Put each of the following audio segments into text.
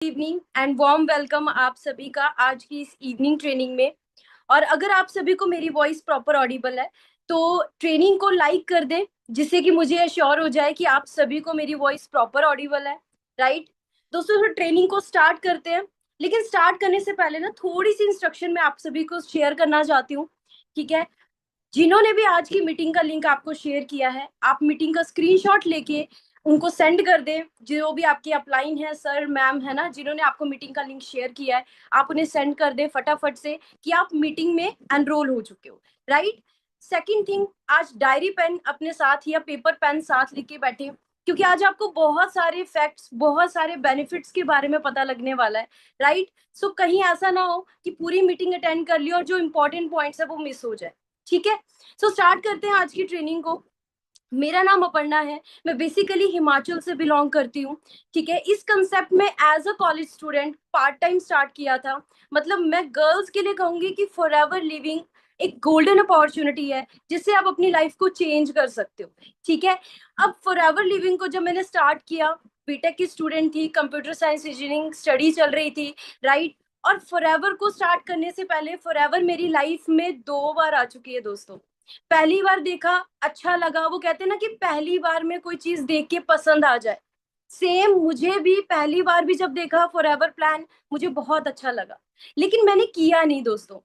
Evening and warm welcome आप सभी का आज की इस इवनिंग ट्रेनिंग में। और अगर आप सभी को मेरी वॉइस प्रॉपर ऑडिबल है तो ट्रेनिंग को लाइक कर दें, जिससे कि मुझे एश्योर हो जाए कि आप सभी को मेरी वॉइस प्रॉपर ऑडिबल है। राइट दोस्तों, तो ट्रेनिंग को स्टार्ट करते हैं। लेकिन स्टार्ट करने से पहले ना थोड़ी सी इंस्ट्रक्शन मैं आप सभी को शेयर करना चाहती हूँ। ठीक है, जिन्होंने भी आज की मीटिंग का लिंक आपको शेयर किया है, आप मीटिंग का स्क्रीनशॉट लेके उनको सेंड कर दें। जो भी आपके अपलाइन है, सर मैम है ना, जिन्होंने आपको मीटिंग का लिंक शेयर किया है, आप उन्हें सेंड कर दें फटाफट से कि आप मीटिंग में एनरोल हो चुके हो। राइट, सेकंड थिंग, आज डायरी पेन अपने साथ या पेपर पेन साथ लेके बैठे, क्योंकि आज आपको बहुत सारे फैक्ट्स, बहुत सारे बेनिफिट्स के बारे में पता लगने वाला है। राइट, सो कहीं ऐसा ना हो कि पूरी मीटिंग अटेंड कर ली और जो इंपॉर्टेंट पॉइंट्स है वो मिस हो जाए। ठीक है, सो स्टार्ट करते हैं आज की ट्रेनिंग को। मेरा नाम अपर्णा है, मैं बेसिकली हिमाचल से बिलोंग करती हूँ। ठीक है, इस कंसेप्ट में as a college student part time start किया था। मतलब मैं गर्ल्स के लिए कहूंगी कि फॉर एवर लिविंग एक गोल्डन अपॉर्चुनिटी है, जिससे आप अपनी लाइफ को चेंज कर सकते हो। ठीक है, अब फॉर एवर लिविंग को जब मैंने स्टार्ट किया, बीटेक की स्टूडेंट थी, कंप्यूटर साइंस इंजीनियरिंग स्टडी चल रही थी। राइट, और फॉरएवर को स्टार्ट करने से पहले फॉरएवर मेरी लाइफ में 2 बार आ चुकी है दोस्तों। पहली बार देखा, अच्छा लगा, वो कहते हैं ना कि पहली बार में कोई चीज देख के पसंद आ जाए। सेम मुझे भी पहली बार भी जब देखा फॉरएवर प्लान, मुझे बहुत अच्छा लगा। लेकिन मैंने किया नहीं दोस्तों।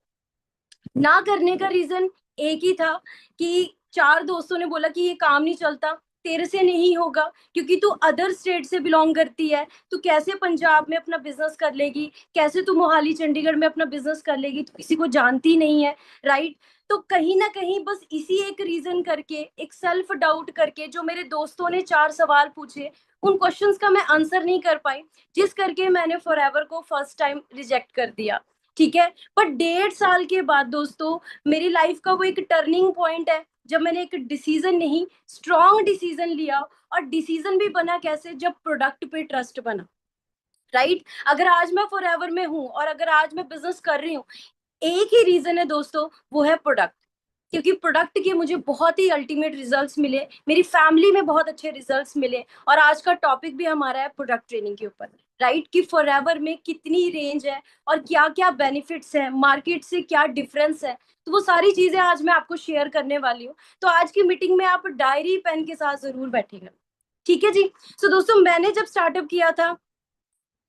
ना करने का रीजन एक ही था कि 4 दोस्तों ने बोला कि ये काम नहीं चलता, तेरे से नहीं होगा, क्योंकि तू अदर स्टेट से बिलोंग करती है, तू कैसे पंजाब में अपना बिजनेस कर लेगी, कैसे तू मोहाली चंडीगढ़ में अपना बिजनेस कर लेगी, तू किसी को जानती नहीं है। राइट, तो कहीं ना कहीं बस इसी एक रीजन करके, एक सेल्फ डाउट करके, जो मेरे दोस्तों ने 4 सवाल पूछे, उन क्वेश्चंस का मैं आंसर नहीं कर पाई, जिस करके मैंने फॉरएवर को फर्स्ट टाइम रिजेक्ट कर दिया। ठीक है, पर 1.5 साल के बाद दोस्तों, मेरी लाइफ का वो एक टर्निंग पॉइंट है, जब मैंने एक डिसीजन नहीं, स्ट्रॉन्ग डिसीजन लिया। और डिसीजन भी बना कैसे, जब प्रोडक्ट पे ट्रस्ट बना। राइट, अगर आज मैं फॉरएवर में हूँ और अगर आज मैं बिजनेस कर रही हूँ, एक ही रीजन है दोस्तों, वो है प्रोडक्ट। क्योंकि प्रोडक्ट के मुझे बहुत ही अल्टीमेट रिजल्ट्स मिले, मेरी फैमिली में बहुत अच्छे रिजल्ट्स मिले। और आज का टॉपिक भी हमारा है प्रोडक्ट ट्रेनिंग के ऊपर। राइट, कि फॉरएवर में कितनी रेंज है और क्या क्या बेनिफिट्स है, मार्केट से क्या डिफरेंस है, तो वो सारी चीजें आज मैं आपको शेयर करने वाली हूँ। तो आज की मीटिंग में आप डायरी पेन के साथ जरूर बैठेगा। ठीक है जी। सो दोस्तों, मैंने जब स्टार्टअप किया था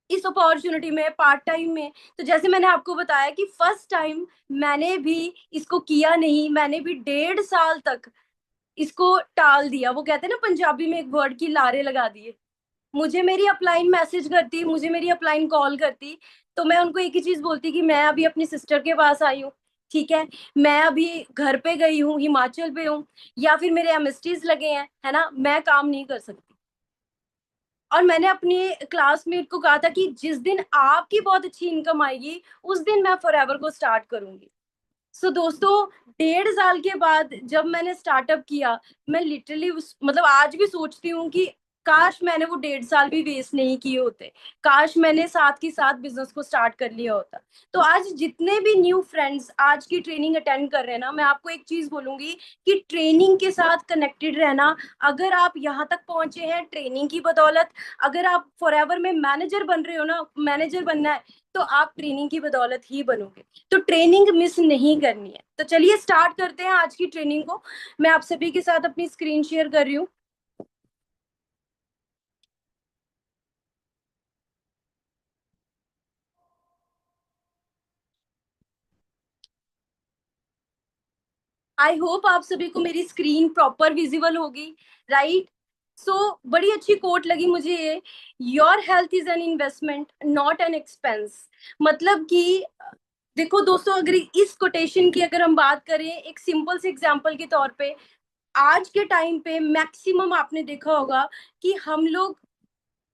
इस अपॉर्चुनिटी में, पार्ट टाइम में, तो जैसे मैंने आपको बताया कि फर्स्ट टाइम मैंने भी इसको किया नहीं, मैंने भी 1.5 साल तक इसको टाल दिया। वो कहते हैं ना पंजाबी में एक वर्ड की लारे लगा दिए। मुझे मेरी अपलाइन मैसेज करती, मुझे मेरी अपलाइन कॉल करती, तो मैं उनको एक ही चीज बोलती कि मैं अभी अपनी सिस्टर के पास आई हूँ। ठीक है, मैं अभी घर पे गई हूँ, हिमाचल पे हूँ, या फिर मेरे एमएसटीज लगे हैं, है ना, मैं काम नहीं कर सकती। और मैंने अपने क्लासमेट को कहा था कि जिस दिन आपकी बहुत अच्छी इनकम आएगी, उस दिन मैं फॉरएवर को स्टार्ट करूंगी। सो दोस्तों, 1.5 साल के बाद जब मैंने स्टार्टअप किया, मैं लिटरली मतलब आज भी सोचती हूँ कि काश मैंने वो 1.5 साल भी वेस्ट नहीं किए होते, काश मैंने साथ के साथ बिजनेस को स्टार्ट कर लिया होता। तो आज जितने भी न्यू फ्रेंड्स आज की ट्रेनिंग अटेंड कर रहे हैं ना, मैं आपको एक चीज बोलूंगी कि ट्रेनिंग के साथ कनेक्टेड रहना। अगर आप यहाँ तक पहुंचे हैं ट्रेनिंग की बदौलत, अगर आप फॉरएवर में मैनेजर बन रहे हो ना, मैनेजर बनना है, तो आप ट्रेनिंग की बदौलत ही बनोगे। तो ट्रेनिंग मिस नहीं करनी है। तो चलिए स्टार्ट करते हैं आज की ट्रेनिंग को। मैं आप सभी के साथ अपनी स्क्रीन शेयर कर रही हूँ। आई होप आप सभी को मेरी स्क्रीन प्रॉपर विजिबल होगी। राइट, सो बड़ी अच्छी कोट लगी मुझे ये, your health is an investment not an expense. मतलब कि देखो दोस्तों, अगर इस कोटेशन की अगर हम बात करें एक सिंपल से एग्जांपल के तौर पे, आज के टाइम पे मैक्सिमम आपने देखा होगा कि हम लोग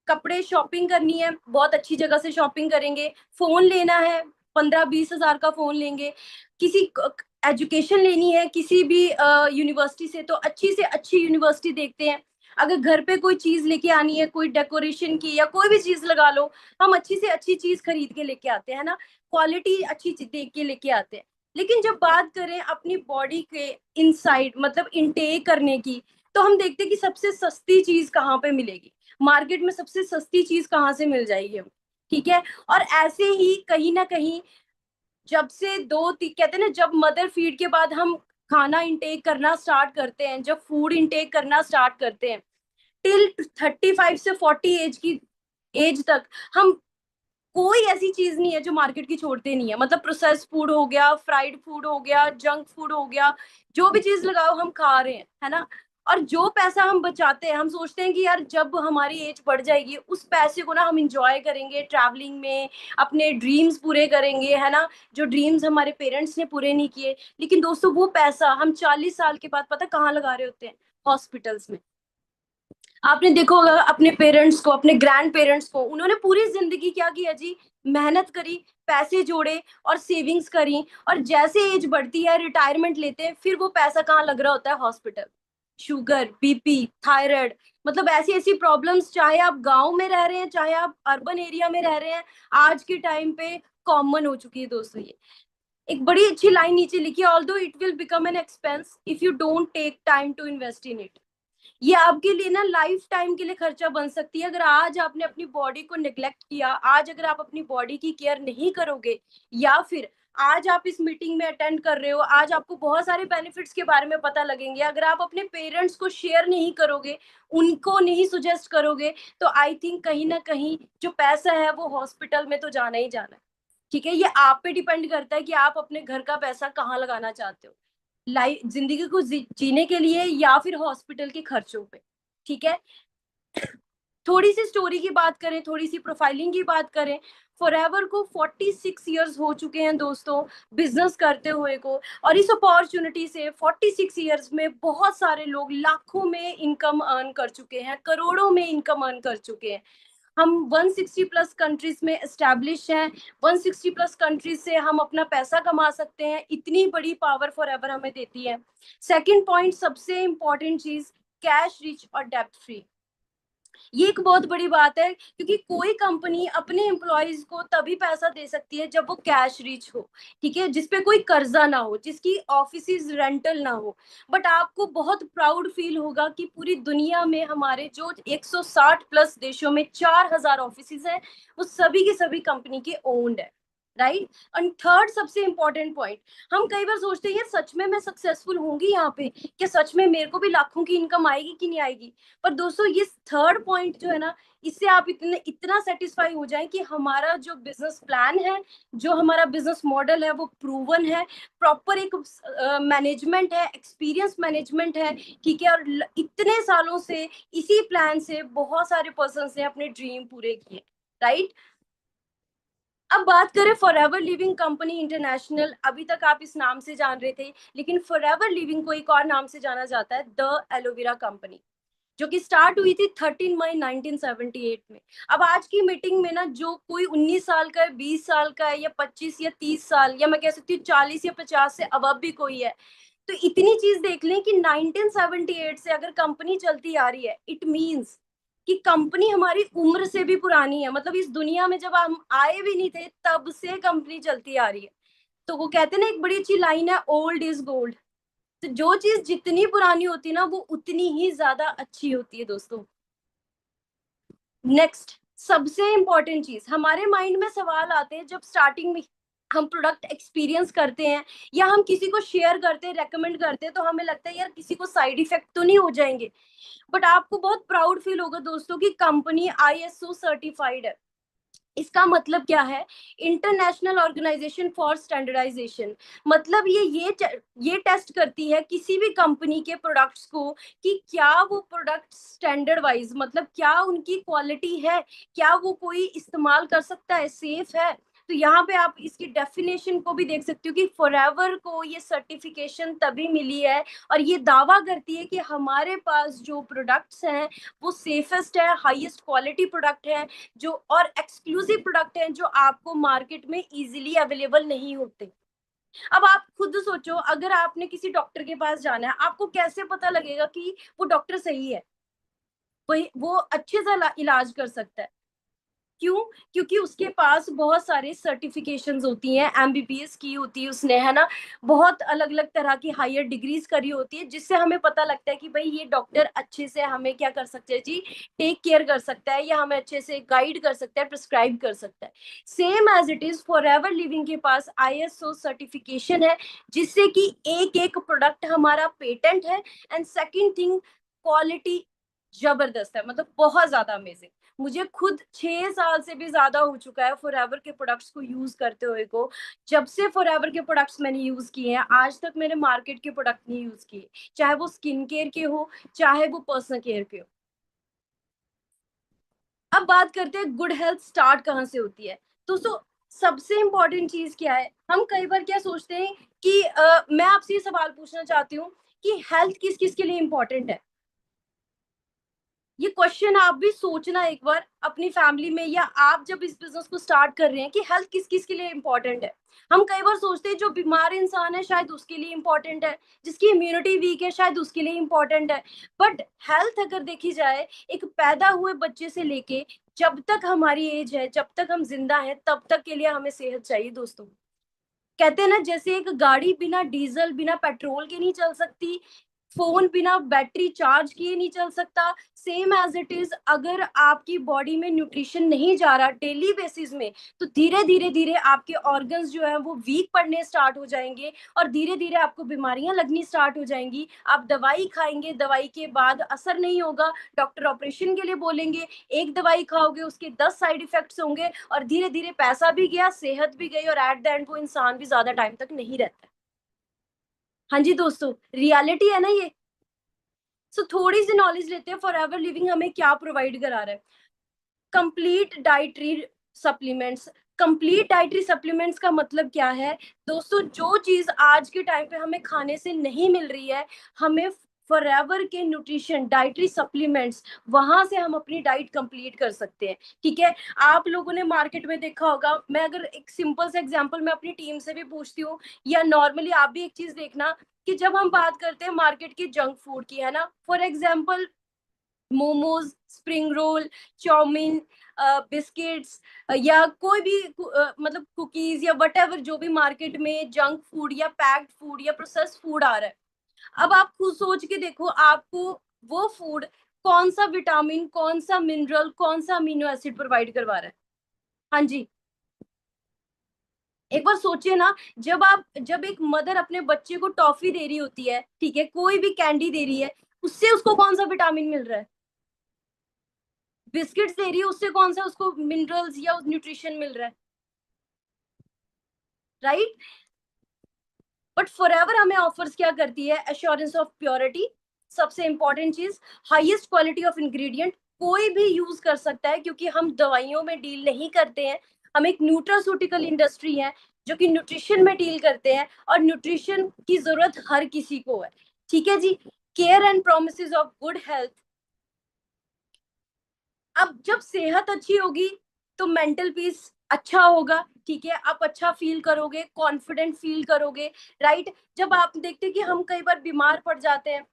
कपड़े शॉपिंग करनी है, बहुत अच्छी जगह से शॉपिंग करेंगे, फोन लेना है, 15-20 हजार का फोन लेंगे, किसी एजुकेशन लेनी है किसी भी यूनिवर्सिटी से, तो अच्छी से अच्छी यूनिवर्सिटी देखते हैं। अगर घर पे कोई चीज लेके आनी है, कोई डेकोरेशन की या कोई भी चीज लगा लो, हम अच्छी से अच्छी चीज खरीद के लेके आते हैं ना, क्वालिटी अच्छी देख के लेके आते हैं। लेकिन जब बात करें अपनी बॉडी के इनसाइड, मतलब इनटेक करने की, तो हम देखते हैं कि सबसे सस्ती चीज कहाँ पे मिलेगी, मार्केट में सबसे सस्ती चीज कहाँ से मिल जाएगी हमें। ठीक है। और ऐसे ही कहीं ना कहीं जब से कहते हैं ना, जब मदर फीड के बाद हम खाना इंटेक करना स्टार्ट करते हैं, जब फूड इंटेक करना स्टार्ट करते हैं, टिल 35 से 40 एज की एज तक हम कोई ऐसी चीज नहीं है जो मार्केट की छोड़ते नहीं है। मतलब प्रोसेस फूड हो गया, फ्राइड फूड हो गया, जंक फूड हो गया, जो भी चीज लगाओ हम खा रहे हैं, है ना। और जो पैसा हम बचाते हैं, हम सोचते हैं कि यार जब हमारी एज बढ़ जाएगी उस पैसे को ना हम इंजॉय करेंगे ट्रैवलिंग में, अपने ड्रीम्स पूरे करेंगे, है ना। जो ड्रीम्स हमारे पेरेंट्स ने पूरे नहीं किए। लेकिन दोस्तों वो पैसा हम 40 साल के बाद पता कहाँ लगा रहे होते हैं? हॉस्पिटल्स में। आपने देखा होगा अपने पेरेंट्स को, अपने ग्रैंड पेरेंट्स को, उन्होंने पूरी जिंदगी क्या किया जी? मेहनत करी, पैसे जोड़े और सेविंग्स करी, और जैसे एज बढ़ती है रिटायरमेंट लेते हैं, फिर वो पैसा कहाँ लग रहा होता है? हॉस्पिटल। शुगर, बीपी, थायराइड, मतलब ऐसी ऐसी प्रॉब्लम्स, चाहे आप गांव में रह रहे हैं चाहे आप अर्बन एरिया में रह रहे हैं, आज के टाइम पे कॉमन हो चुकी है दोस्तों ये। एक बड़ी अच्छी लाइन नीचे लिखी है, although it will become an expense if you don't take time to invest in it. ये आपके लिए ना लाइफ टाइम के लिए खर्चा बन सकती है। अगर आज आपने अपनी बॉडी को निग्लेक्ट किया, आज अगर आप अपनी बॉडी की केयर नहीं करोगे, या फिर आज आप इस मीटिंग में अटेंड कर रहे हो, आज आपको बहुत सारे बेनिफिट्स के बारे में पता लगेंगे, अगर आप अपने पेरेंट्स को शेयर नहीं करोगे, उनको नहीं सुजेस्ट करोगे, तो आई थिंक कहीं ना कहीं जो पैसा है वो हॉस्पिटल में तो जाना ही जाना है। ठीक है, ये आप पे डिपेंड करता है कि आप अपने घर का पैसा कहाँ लगाना चाहते हो, लाइफ जिंदगी को जीने के लिए या फिर हॉस्पिटल के खर्चों पे। ठीक है। थोड़ी सी स्टोरी की बात करें, थोड़ी सी प्रोफाइलिंग की बात करें, फॉरएवर को 46 ईयर्स हो चुके हैं दोस्तों बिजनेस करते हुए को। और इस अपॉर्चुनिटी से 46 ईयर्स में बहुत सारे लोग लाखों में इनकम अर्न कर चुके हैं, करोड़ों में इनकम अर्न कर चुके हैं। हम 160 प्लस कंट्रीज में एस्टेब्लिश हैं, 160 प्लस कंट्रीज से हम अपना पैसा कमा सकते हैं, इतनी बड़ी पावर फॉरएवर हमें देती है। सेकंड पॉइंट, सबसे इंपॉर्टेंट चीज, कैश रिच और डेप्ट फ्री। ये एक बहुत बड़ी बात है, क्योंकि कोई कंपनी अपने एम्प्लॉयज को तभी पैसा दे सकती है जब वो कैश रिच हो, ठीक है, जिसपे कोई कर्जा ना हो, जिसकी ऑफिस रेंटल ना हो। बट आपको बहुत प्राउड फील होगा कि पूरी दुनिया में हमारे जो 160 प्लस देशों में 4000 ऑफिस हैं, वो सभी के सभी कंपनी के ओन्ड है। राइट। एंड थर्ड सबसे इंपॉर्टेंट पॉइंट, हम कई बार सोचते हैं सच में मैं सक्सेसफुल होंगी यहाँ पे, क्या सच में मेरे को भी लाखों की इनकम आएगी कि नहीं आएगी? पर दोस्तों ये थर्ड पॉइंट जो है ना, इससे आप इतना सेटिस्फाई हो जाए कि हमारा जो बिजनेस प्लान है, जो हमारा बिजनेस मॉडल है वो प्रूवन है, प्रॉपर एक मैनेजमेंट है, एक्सपीरियंस मैनेजमेंट है। ठीक है। और इतने सालों से इसी प्लान से बहुत सारे पर्सन ने अपने ड्रीम पूरे किए। राइट। अब बात करें फॉरएवर लिविंग कंपनी इंटरनेशनल, अभी तक आप इस नाम से जान रहे थे, लेकिन फॉरएवर लिविंग को एक और नाम से जाना जाता है, द एलोवेरा कंपनी, जो कि स्टार्ट हुई थी 13 मई 1978 में। अब आज की मीटिंग में ना जो कोई 19 साल का है, 20 साल का है, या 25 या 30 साल, या मैं कह सकती हूँ 40 या 50 से अब भी कोई है, तो इतनी चीज देख लें कि 1978 से अगर कंपनी चलती आ रही है, इट मींस कि कंपनी हमारी उम्र से भी पुरानी है। मतलब इस दुनिया में जब हम आए भी नहीं थे तब से कंपनी चलती आ रही है। तो वो कहते हैं ना, एक बड़ी अच्छी लाइन है, ओल्ड इज गोल्ड। तो जो चीज जितनी पुरानी होती है ना वो उतनी ही ज्यादा अच्छी होती है दोस्तों। नेक्स्ट, सबसे इंपॉर्टेंट चीज, हमारे माइंड में सवाल आते हैं जब स्टार्टिंग में हम प्रोडक्ट एक्सपीरियंस करते हैं या हम किसी को शेयर करते हैं, रेकमेंड करते हैं, तो हमें लगता है यार किसी को साइड इफेक्ट तो नहीं हो जाएंगे। बट आपको बहुत प्राउड फील होगा दोस्तों कि कंपनी आईएसओ सर्टिफाइड है। इसका मतलब क्या है? International organization for standardization. मतलब ये टेस्ट करती है किसी भी कंपनी के प्रोडक्ट्स को कि क्या वो प्रोडक्ट स्टैंडर्ड वाइज, मतलब क्या उनकी क्वालिटी है, क्या वो कोई इस्तेमाल कर सकता है, सेफ है। तो यहाँ पे आप इसकी डेफिनेशन को भी देख सकते हो कि फॉरएवर को ये सर्टिफिकेशन तभी मिली है, और ये दावा करती है कि हमारे पास जो प्रोडक्ट्स हैं वो सेफेस्ट है, हाईएस्ट क्वालिटी प्रोडक्ट है, जो और एक्सक्लूसिव प्रोडक्ट हैं जो आपको मार्केट में इजीली अवेलेबल नहीं होते। अब आप खुद सोचो, अगर आपने किसी डॉक्टर के पास जाना है, आपको कैसे पता लगेगा कि वो डॉक्टर सही है, वो अच्छे से इलाज कर सकता है? क्यों? क्योंकि उसके पास बहुत सारे सर्टिफिकेशंस होती हैं, एमबीबीएस की होती है उसने, है ना, बहुत अलग अलग तरह की हायर डिग्रीज करी होती है, जिससे हमें पता लगता है कि भाई ये डॉक्टर अच्छे से हमें क्या कर सकते हैं जी, टेक केयर कर सकता है, या हमें अच्छे से गाइड कर सकता है, प्रिस्क्राइब कर सकता है। Same as it is Forever Living के पास आईएसओ सर्टिफिकेशन है, जिससे कि एक एक प्रोडक्ट हमारा पेटेंट है। एंड सेकंड थिंग, क्वालिटी जबरदस्त है, मतलब बहुत ज्यादा अमेजिंग। मुझे खुद 6 साल से भी ज्यादा हो चुका है फॉरएवर के प्रोडक्ट्स को यूज करते हुए को। जब से फॉरएवर के प्रोडक्ट्स मैंने यूज किए हैं, आज तक मैंने मार्केट के प्रोडक्ट नहीं यूज किए, चाहे वो स्किन केयर के हो, चाहे वो पर्सनल केयर के हो। अब बात करते हैं गुड हेल्थ स्टार्ट कहाँ से होती है। दोस्तों, सबसे इंपॉर्टेंट चीज क्या है, हम कई बार क्या सोचते हैं कि मैं आपसे ये सवाल पूछना चाहती हूँ कि हेल्थ किस किस के लिए इंपॉर्टेंट है। ये क्वेश्चन आप भी सोचना एक बार अपनी फैमिली में, या आप जब इस बिजनेस को स्टार्ट कर रहे हैं, कि हेल्थ किस किस के लिए इंपॉर्टेंट है। हम कई बार सोचते हैं जो बीमार इंसान है शायद उसके लिए इंपॉर्टेंट है, जिसकी इम्यूनिटी वीक है शायद उसके लिए इंपॉर्टेंट है। बट हेल्थ अगर देखी जाए, एक पैदा हुए बच्चे से लेके जब तक हमारी एज है, जब तक हम जिंदा हैं, तब तक के लिए हमें सेहत चाहिए दोस्तों। कहते हैं ना, जैसे एक गाड़ी बिना डीजल बिना पेट्रोल के नहीं चल सकती, फोन बिना बैटरी चार्ज किए नहीं चल सकता, सेम एज इट इज अगर आपकी बॉडी में न्यूट्रिशन नहीं जा रहा डेली बेसिस में, तो धीरे धीरे धीरे आपके ऑर्गन्स जो है वो वीक पड़ने स्टार्ट हो जाएंगे, और धीरे धीरे आपको बीमारियां लगनी स्टार्ट हो जाएंगी। आप दवाई खाएंगे, दवाई के बाद असर नहीं होगा, डॉक्टर ऑपरेशन के लिए बोलेंगे, एक दवाई खाओगे उसके 10 साइड इफेक्ट्स होंगे, और धीरे धीरे पैसा भी गया, सेहत भी गई, और एट द एंड वो इंसान भी ज्यादा टाइम तक नहीं रहता। हाँ जी दोस्तों, रियलिटी है ना ये। सो थोड़ी सी नॉलेज लेते हैं फॉर एवर लिविंग हमें क्या प्रोवाइड करा रहा है। Complete dietary supplements. Complete dietary supplements का मतलब क्या है दोस्तों, जो चीज आज के टाइम पे हमें खाने से नहीं मिल रही है, हमें फॉरएवर के न्यूट्रिशन डाइटरी सप्लीमेंट्स, वहां से हम अपनी डाइट कंप्लीट कर सकते हैं। ठीक है, आप लोगों ने मार्केट में देखा होगा, मैं अगर एक सिंपल सा एग्जांपल मैं अपनी टीम से भी पूछती हूँ, या नॉर्मली आप भी एक चीज देखना, कि जब हम बात करते हैं मार्केट की जंक फूड की, है ना, for example momos, spring roll, chowmein, biscuits, या कोई भी मतलब कुकीज या वट एवर, जो भी मार्केट में जंक फूड या पैक्ड फूड या प्रोसेस फूड आ रहा है, अब आप खुद सोच के देखो, आपको वो फूड कौन सा विटामिन, कौन सा मिनरल, कौन सा अमीनो एसिड प्रोवाइड करवा रहा है। हाँ जी, एक बार सोचिए ना, जब एक मदर अपने बच्चे को टॉफी दे रही होती है, ठीक है, कोई भी कैंडी दे रही है, उससे उसको कौन सा विटामिन मिल रहा है। बिस्किट्स दे रही है, उससे कौन सा उसको मिनरल्स या न्यूट्रिशन मिल रहा है, राइट। बट फॉरएवर हमें ऑफर्स क्या करती है, एश्योरेंस ऑफ प्योरिटी, सबसे इंपॉर्टेंट चीज, हाईएस्ट क्वालिटी ऑफ इंग्रेडिएंट, कोई भी यूज कर सकता है, क्योंकि हम दवाइयों में डील नहीं करते हैं, हम एक न्यूट्रास्यूटिकल इंडस्ट्री है जो कि न्यूट्रिशन में डील करते हैं, और न्यूट्रिशन की जरूरत हर किसी को है। ठीक है जी, care and promise of good health. अब जब सेहत अच्छी होगी तो मेंटल पीस अच्छा होगा, ठीक है, आप अच्छा फील करोगे, कॉन्फिडेंट फील करोगे, राइट। जब आप देखते हैं कि हम कई बार बीमार पड़ जाते हैं,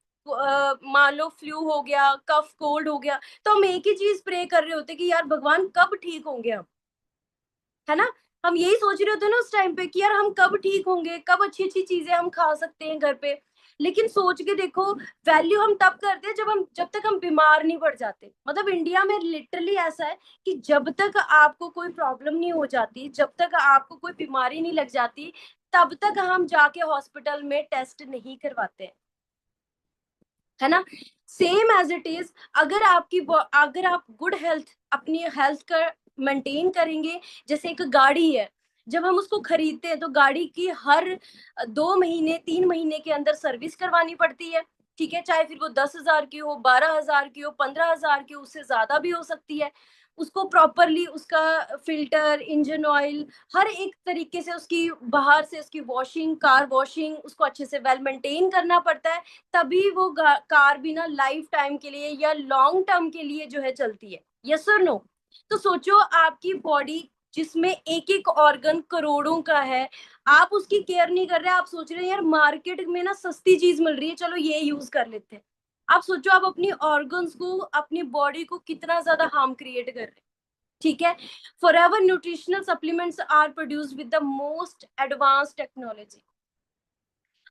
मान लो फ्लू हो गया, कफ कोल्ड हो गया, तो हम एक ही चीज प्रे कर रहे होते कि यार भगवान कब ठीक होंगे हम, है ना। हम यही सोच रहे होते हैं ना उस टाइम पे कि यार हम कब ठीक होंगे, कब अच्छी अच्छी चीजें हम खा सकते हैं घर पे। लेकिन सोच के देखो, वैल्यू हम तब करते हैं जब तक हम बीमार नहीं पड़ जाते। मतलब इंडिया में लिटरली ऐसा है कि जब तक आपको कोई प्रॉब्लम नहीं हो जाती, जब तक आपको कोई बीमारी नहीं लग जाती, तब तक हम जाके हॉस्पिटल में टेस्ट नहीं करवाते हैं, है ना। सेम एज इट इज, अगर आप गुड हेल्थ, अपनी हेल्थ का मेंटेन करेंगे, जैसे एक गाड़ी है, जब हम उसको खरीदते हैं तो गाड़ी की हर 2 महीने 3 महीने के अंदर सर्विस करवानी पड़ती है, ठीक है, चाहे फिर वो 10,000 की हो, 12,000 की हो, 15,000 की हो, उससे ज्यादा भी हो सकती है। उसको प्रॉपरली उसका फिल्टर, इंजन ऑयल, हर एक तरीके से उसकी बाहर से उसकी वॉशिंग, कार वॉशिंग, उसको अच्छे से वेल मेंटेन करना पड़ता है, तभी वो कार भी ना लाइफ टाइम के लिए या लॉन्ग टर्म के लिए जो है चलती है। यस और नो। तो सोचो, आपकी बॉडी जिसमें एक एक ऑर्गन करोड़ों का है, आप उसकी केयर नहीं कर रहे, आप सोच रहे हैं यार मार्केट में ना सस्ती चीज मिल रही है, चलो ये यूज कर लेते हैं। आप सोचो, आप अपनी ऑर्गन्स को, अपनी बॉडी को कितना ज्यादा हार्म क्रिएट कर रहे हैं। ठीक है। Forever nutritional supplements are produced with the most advance technology.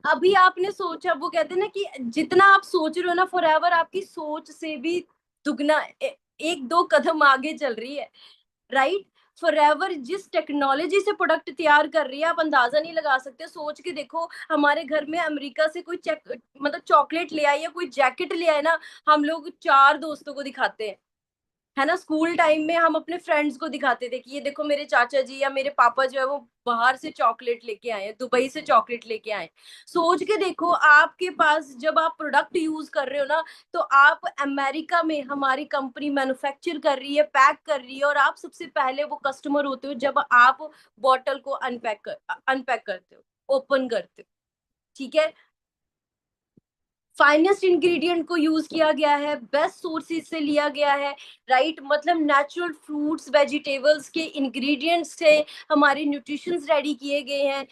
अभी आपने सोचा, वो कहते हैं ना कि जितना आप सोच रहे हो ना, फॉरएवर आपकी सोच से भी दुगना एक दो कदम आगे चल रही है, राइट। फॉरएवर जिस टेक्नोलॉजी से प्रोडक्ट तैयार कर रही है, आप अंदाजा नहीं लगा सकते। सोच के देखो, हमारे घर में अमेरिका से कोई चेक मतलब चॉकलेट ले आए या कोई जैकेट ले आए ना, हम लोग 4 दोस्तों को दिखाते हैं, है ना। स्कूल टाइम में हम अपने फ्रेंड्स को दिखाते थे कि ये देखो मेरे चाचा जी या मेरे पापा जो है वो बाहर से चॉकलेट लेके आए हैं, दुबई से चॉकलेट लेके आए। सोच के देखो, आपके पास जब आप प्रोडक्ट यूज कर रहे हो ना, तो आप अमेरिका में हमारी कंपनी मैन्युफैक्चर कर रही है, पैक कर रही है, और आप सबसे पहले वो कस्टमर होते हो जब आप बॉटल को अनपैक करते हो, ओपन करते हो, ठीक है। फाइनेस्ट इंग्रेडिएंट को यूज किया गया है, बेस्ट सोर्सेज से लिया गया है, राइट। मतलब नेचुरल फ्रूट्स वेजिटेबल्स के इंग्रेडिएंट्स से हमारे न्यूट्रिशंस रेडी किए गए हैं।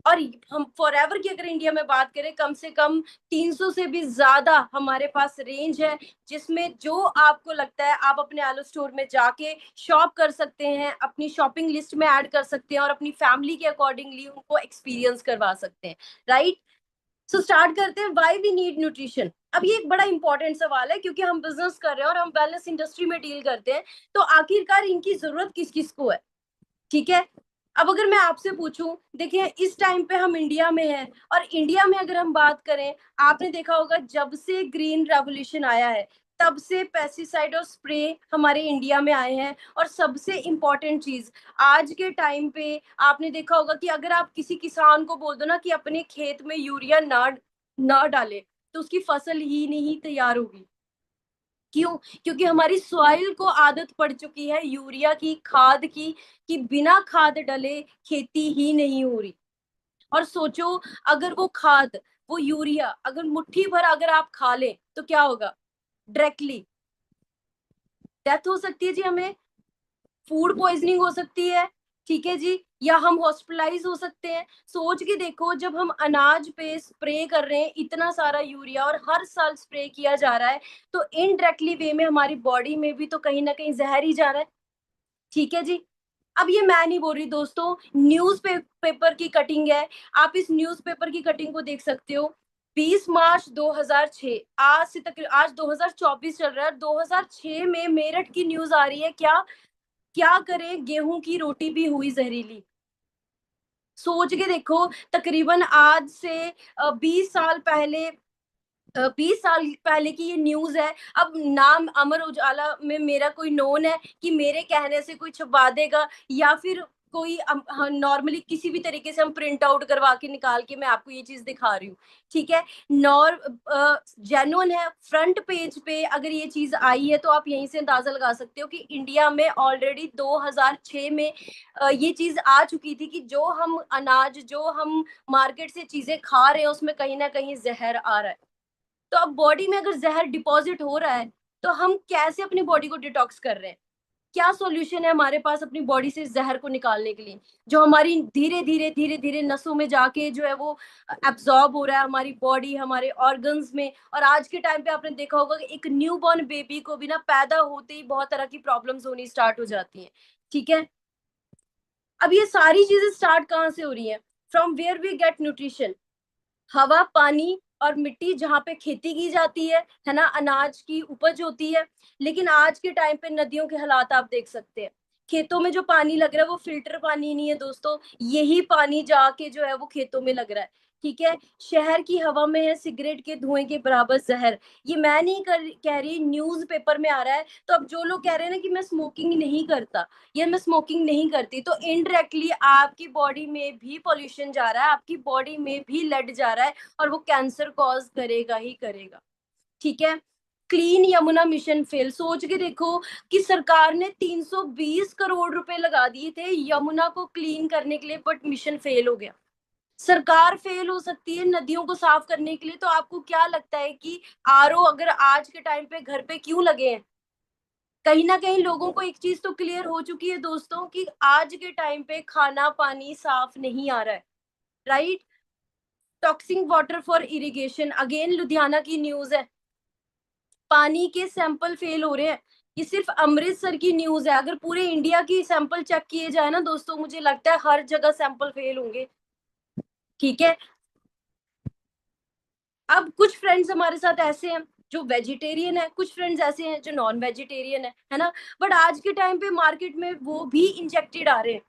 और हम फॉरएवर की अगर इंडिया में बात करें, कम से कम 300 से भी ज्यादा हमारे पास रेंज है, जिसमें जो आपको लगता है आप अपने आलो स्टोर में जाके शॉप कर सकते हैं, अपनी शॉपिंग लिस्ट में ऐड कर सकते हैं, और अपनी फैमिली के अकॉर्डिंगली उनको एक्सपीरियंस करवा सकते हैं, राइट। सो स्टार्ट करते हैं, व्हाई वी नीड न्यूट्रिशन। अब ये एक बड़ा इंपॉर्टेंट सवाल है, क्योंकि हम बिजनेस कर रहे हैं और हम वेलनेस इंडस्ट्री में डील करते हैं, तो आखिरकार इनकी जरूरत किस किस को है, ठीक है। अब अगर मैं आपसे पूछूं, देखिए इस टाइम पे हम इंडिया में हैं, और इंडिया में अगर हम बात करें, आपने देखा होगा जब से ग्रीन रेवोल्यूशन आया है, तब से पेस्टिसाइड और स्प्रे हमारे इंडिया में आए हैं। और सबसे इम्पोर्टेंट चीज, आज के टाइम पे आपने देखा होगा कि अगर आप किसी किसान को बोल दो ना कि अपने खेत में यूरिया ना ना डाले, तो उसकी फसल ही नहीं तैयार होगी। क्यों? क्योंकि हमारी सॉइल को आदत पड़ चुकी है यूरिया की, खाद की, कि बिना खाद डले खेती ही नहीं हो रही। और सोचो, अगर वो खाद, वो यूरिया अगर मुट्ठी भर अगर आप खा लें, तो क्या होगा? डायरेक्टली डेथ हो सकती है जी, हमें फूड पॉइजनिंग हो सकती है, ठीक है जी, या हम हॉस्पिटलाइज हो सकते हैं। सोच के देखो, जब हम अनाज पे स्प्रे कर रहे हैं इतना सारा यूरिया, और हर साल स्प्रे किया जा रहा है, तो इनडायरेक्टली वे में हमारी बॉडी में भी तो कहीं ना कहीं जहर ही जा रहा है, ठीक है जी। अब ये मैं नहीं बोल रही दोस्तों, न्यूज पेपर की कटिंग है। आप इस न्यूज पेपर की कटिंग को देख सकते हो। 20 मार्च 2006, आज से तक आज 2024 चल रहा है, 2006 में मेरठ की न्यूज आ रही है, क्या क्या करें, गेहूं की रोटी भी हुई जहरीली। सोच के देखो, तकरीबन आज से 20 साल पहले, 20 साल पहले की ये न्यूज है। अब नाम अमर उजाला में मेरा कोई नोन है कि मेरे कहने से कोई छपवा देगा, या फिर कोई नॉर्मली किसी भी तरीके से हम प्रिंट आउट करवा के निकाल के मैं आपको ये चीज दिखा रही हूँ, ठीक है। नॉर जेन्युइन है, फ्रंट पेज पे अगर ये चीज आई है, तो आप यहीं से अंदाजा लगा सकते हो कि इंडिया में ऑलरेडी 2006 में ये चीज आ चुकी थी कि जो हम अनाज, जो हम मार्केट से चीजें खा रहे हैं, उसमें कहीं ना कहीं जहर आ रहा है। तो अब बॉडी में अगर जहर डिपॉजिट हो रहा है, तो हम कैसे अपनी बॉडी को डिटॉक्स कर रहे हैं? क्या सॉल्यूशन है हमारे पास अपनी बॉडी से जहर को निकालने के लिए, जो हमारी धीरे धीरे नसों में जाके जो है वो एब्जॉर्ब हो रहा है, हमारी बॉडी, हमारे ऑर्गन्स में। और आज के टाइम पे आपने देखा होगा कि एक न्यू बॉर्न बेबी को भी ना पैदा होते ही बहुत तरह की प्रॉब्लम्स होनी स्टार्ट हो जाती हैं, ठीक है। अब ये सारी चीजें स्टार्ट कहाँ से हो रही हैं? From where we get nutrition. हवा, पानी और मिट्टी, जहाँ पे खेती की जाती है ना, अनाज की उपज होती है। लेकिन आज के टाइम पे नदियों के हालात आप देख सकते हैं। खेतों में जो पानी लग रहा है वो फिल्टर पानी नहीं है दोस्तों, यही पानी जाके जो है वो खेतों में लग रहा है, ठीक है। शहर की हवा में है सिगरेट के धुएं के बराबर जहर। ये मैं नहीं कह रही, न्यूज पेपर में आ रहा है। तो अब जो लोग कह रहे हैं ना कि मैं स्मोकिंग नहीं करता या मैं स्मोकिंग नहीं करती, तो इनडायरेक्टली आपकी बॉडी में भी पॉल्यूशन जा रहा है, आपकी बॉडी में भी लेड जा रहा है, और वो कैंसर कॉज करेगा ही करेगा, ठीक है। Clean Yamuna mission fail. सोच के देखो कि सरकार ने 320 करोड़ रुपए लगा दिए थे यमुना को क्लीन करने के लिए, बट मिशन फेल हो गया। सरकार फेल हो सकती है नदियों को साफ करने के लिए, तो आपको क्या लगता है कि आरओ अगर आज के टाइम पे घर पे क्यों लगे हैं? कहीं ना कहीं लोगों को एक चीज तो क्लियर हो चुकी है दोस्तों, कि आज के टाइम पे खाना पानी साफ नहीं आ रहा है, right. Toxic water for irrigation, again Ludhiana की न्यूज है, पानी के सैंपल फेल हो रहे हैं। ये सिर्फ अमृतसर की न्यूज है, अगर पूरे इंडिया की सैंपल चेक किए जाए ना दोस्तों, मुझे लगता है हर जगह सैंपल फेल होंगे। ठीक है। अब कुछ फ्रेंड्स हमारे साथ ऐसे हैं जो वेजिटेरियन है, कुछ फ्रेंड्स ऐसे हैं जो नॉन वेजिटेरियन है ना। बट आज के टाइम पे मार्केट में वो भी इंजेक्टेड आ रहे हैं।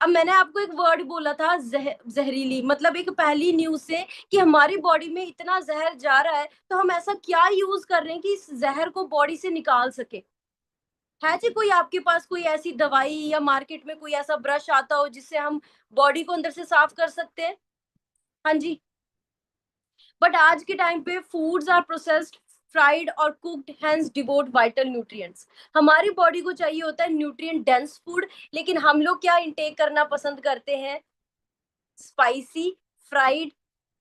अब मैंने आपको एक वर्ड बोला था जहरीली, मतलब एक पहली न्यूज से कि हमारी बॉडी में इतना जहर जा रहा है, तो हम ऐसा क्या यूज कर रहे हैं कि इस जहर को बॉडी से निकाल सके। है जी कोई आपके पास कोई ऐसी दवाई या मार्केट में कोई ऐसा ब्रश आता हो जिससे हम बॉडी को अंदर से साफ कर सकते हैं? हाँ जी। बट आज के टाइम पे फूड्स आर प्रोसेस्ड, फ्राइड और cooked, hence devote vital nutrients. हमारी बॉडी को चाहिए होता है न्यूट्रिएंट डेंस फूड, लेकिन हम लोग क्या इंटेक करना पसंद करते हैं? स्पाइसी, फ्राइड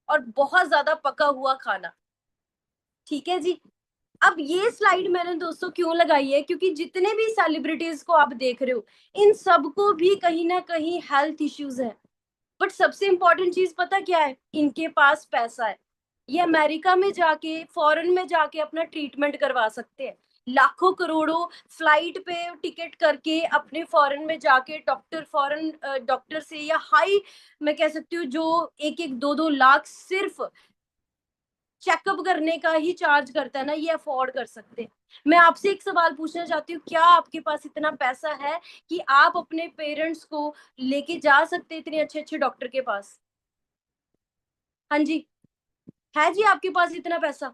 और बहुत ज्यादा पका हुआ खाना। ठीक है जी। अब ये स्लाइड मैंने दोस्तों क्यों लगाई है, क्योंकि जितने भी सेलिब्रिटीज को आप देख रहे हो, इन सबको भी कहीं ना कहीं हेल्थ इश्यूज है। बट सबसे इंपॉर्टेंट चीज पता क्या है? इनके पास पैसा है। ये अमेरिका में जाके, फॉरेन में जाके अपना ट्रीटमेंट करवा सकते हैं। लाखों करोड़ों फ्लाइट पे टिकट करके अपने फॉरेन में जाके डॉक्टर, फॉरेन डॉक्टर से, या हाई, मैं कह सकती हूँ जो एक एक दो दो लाख सिर्फ चेकअप करने का ही चार्ज करता है ना, ये अफोर्ड कर सकते हैं। मैं आपसे एक सवाल पूछना चाहती हूँ, क्या आपके पास इतना पैसा है कि आप अपने पेरेंट्स को लेके जा सकते हैं इतने अच्छे अच्छे डॉक्टर के पास? हाँ जी। है जी आपके पास इतना पैसा?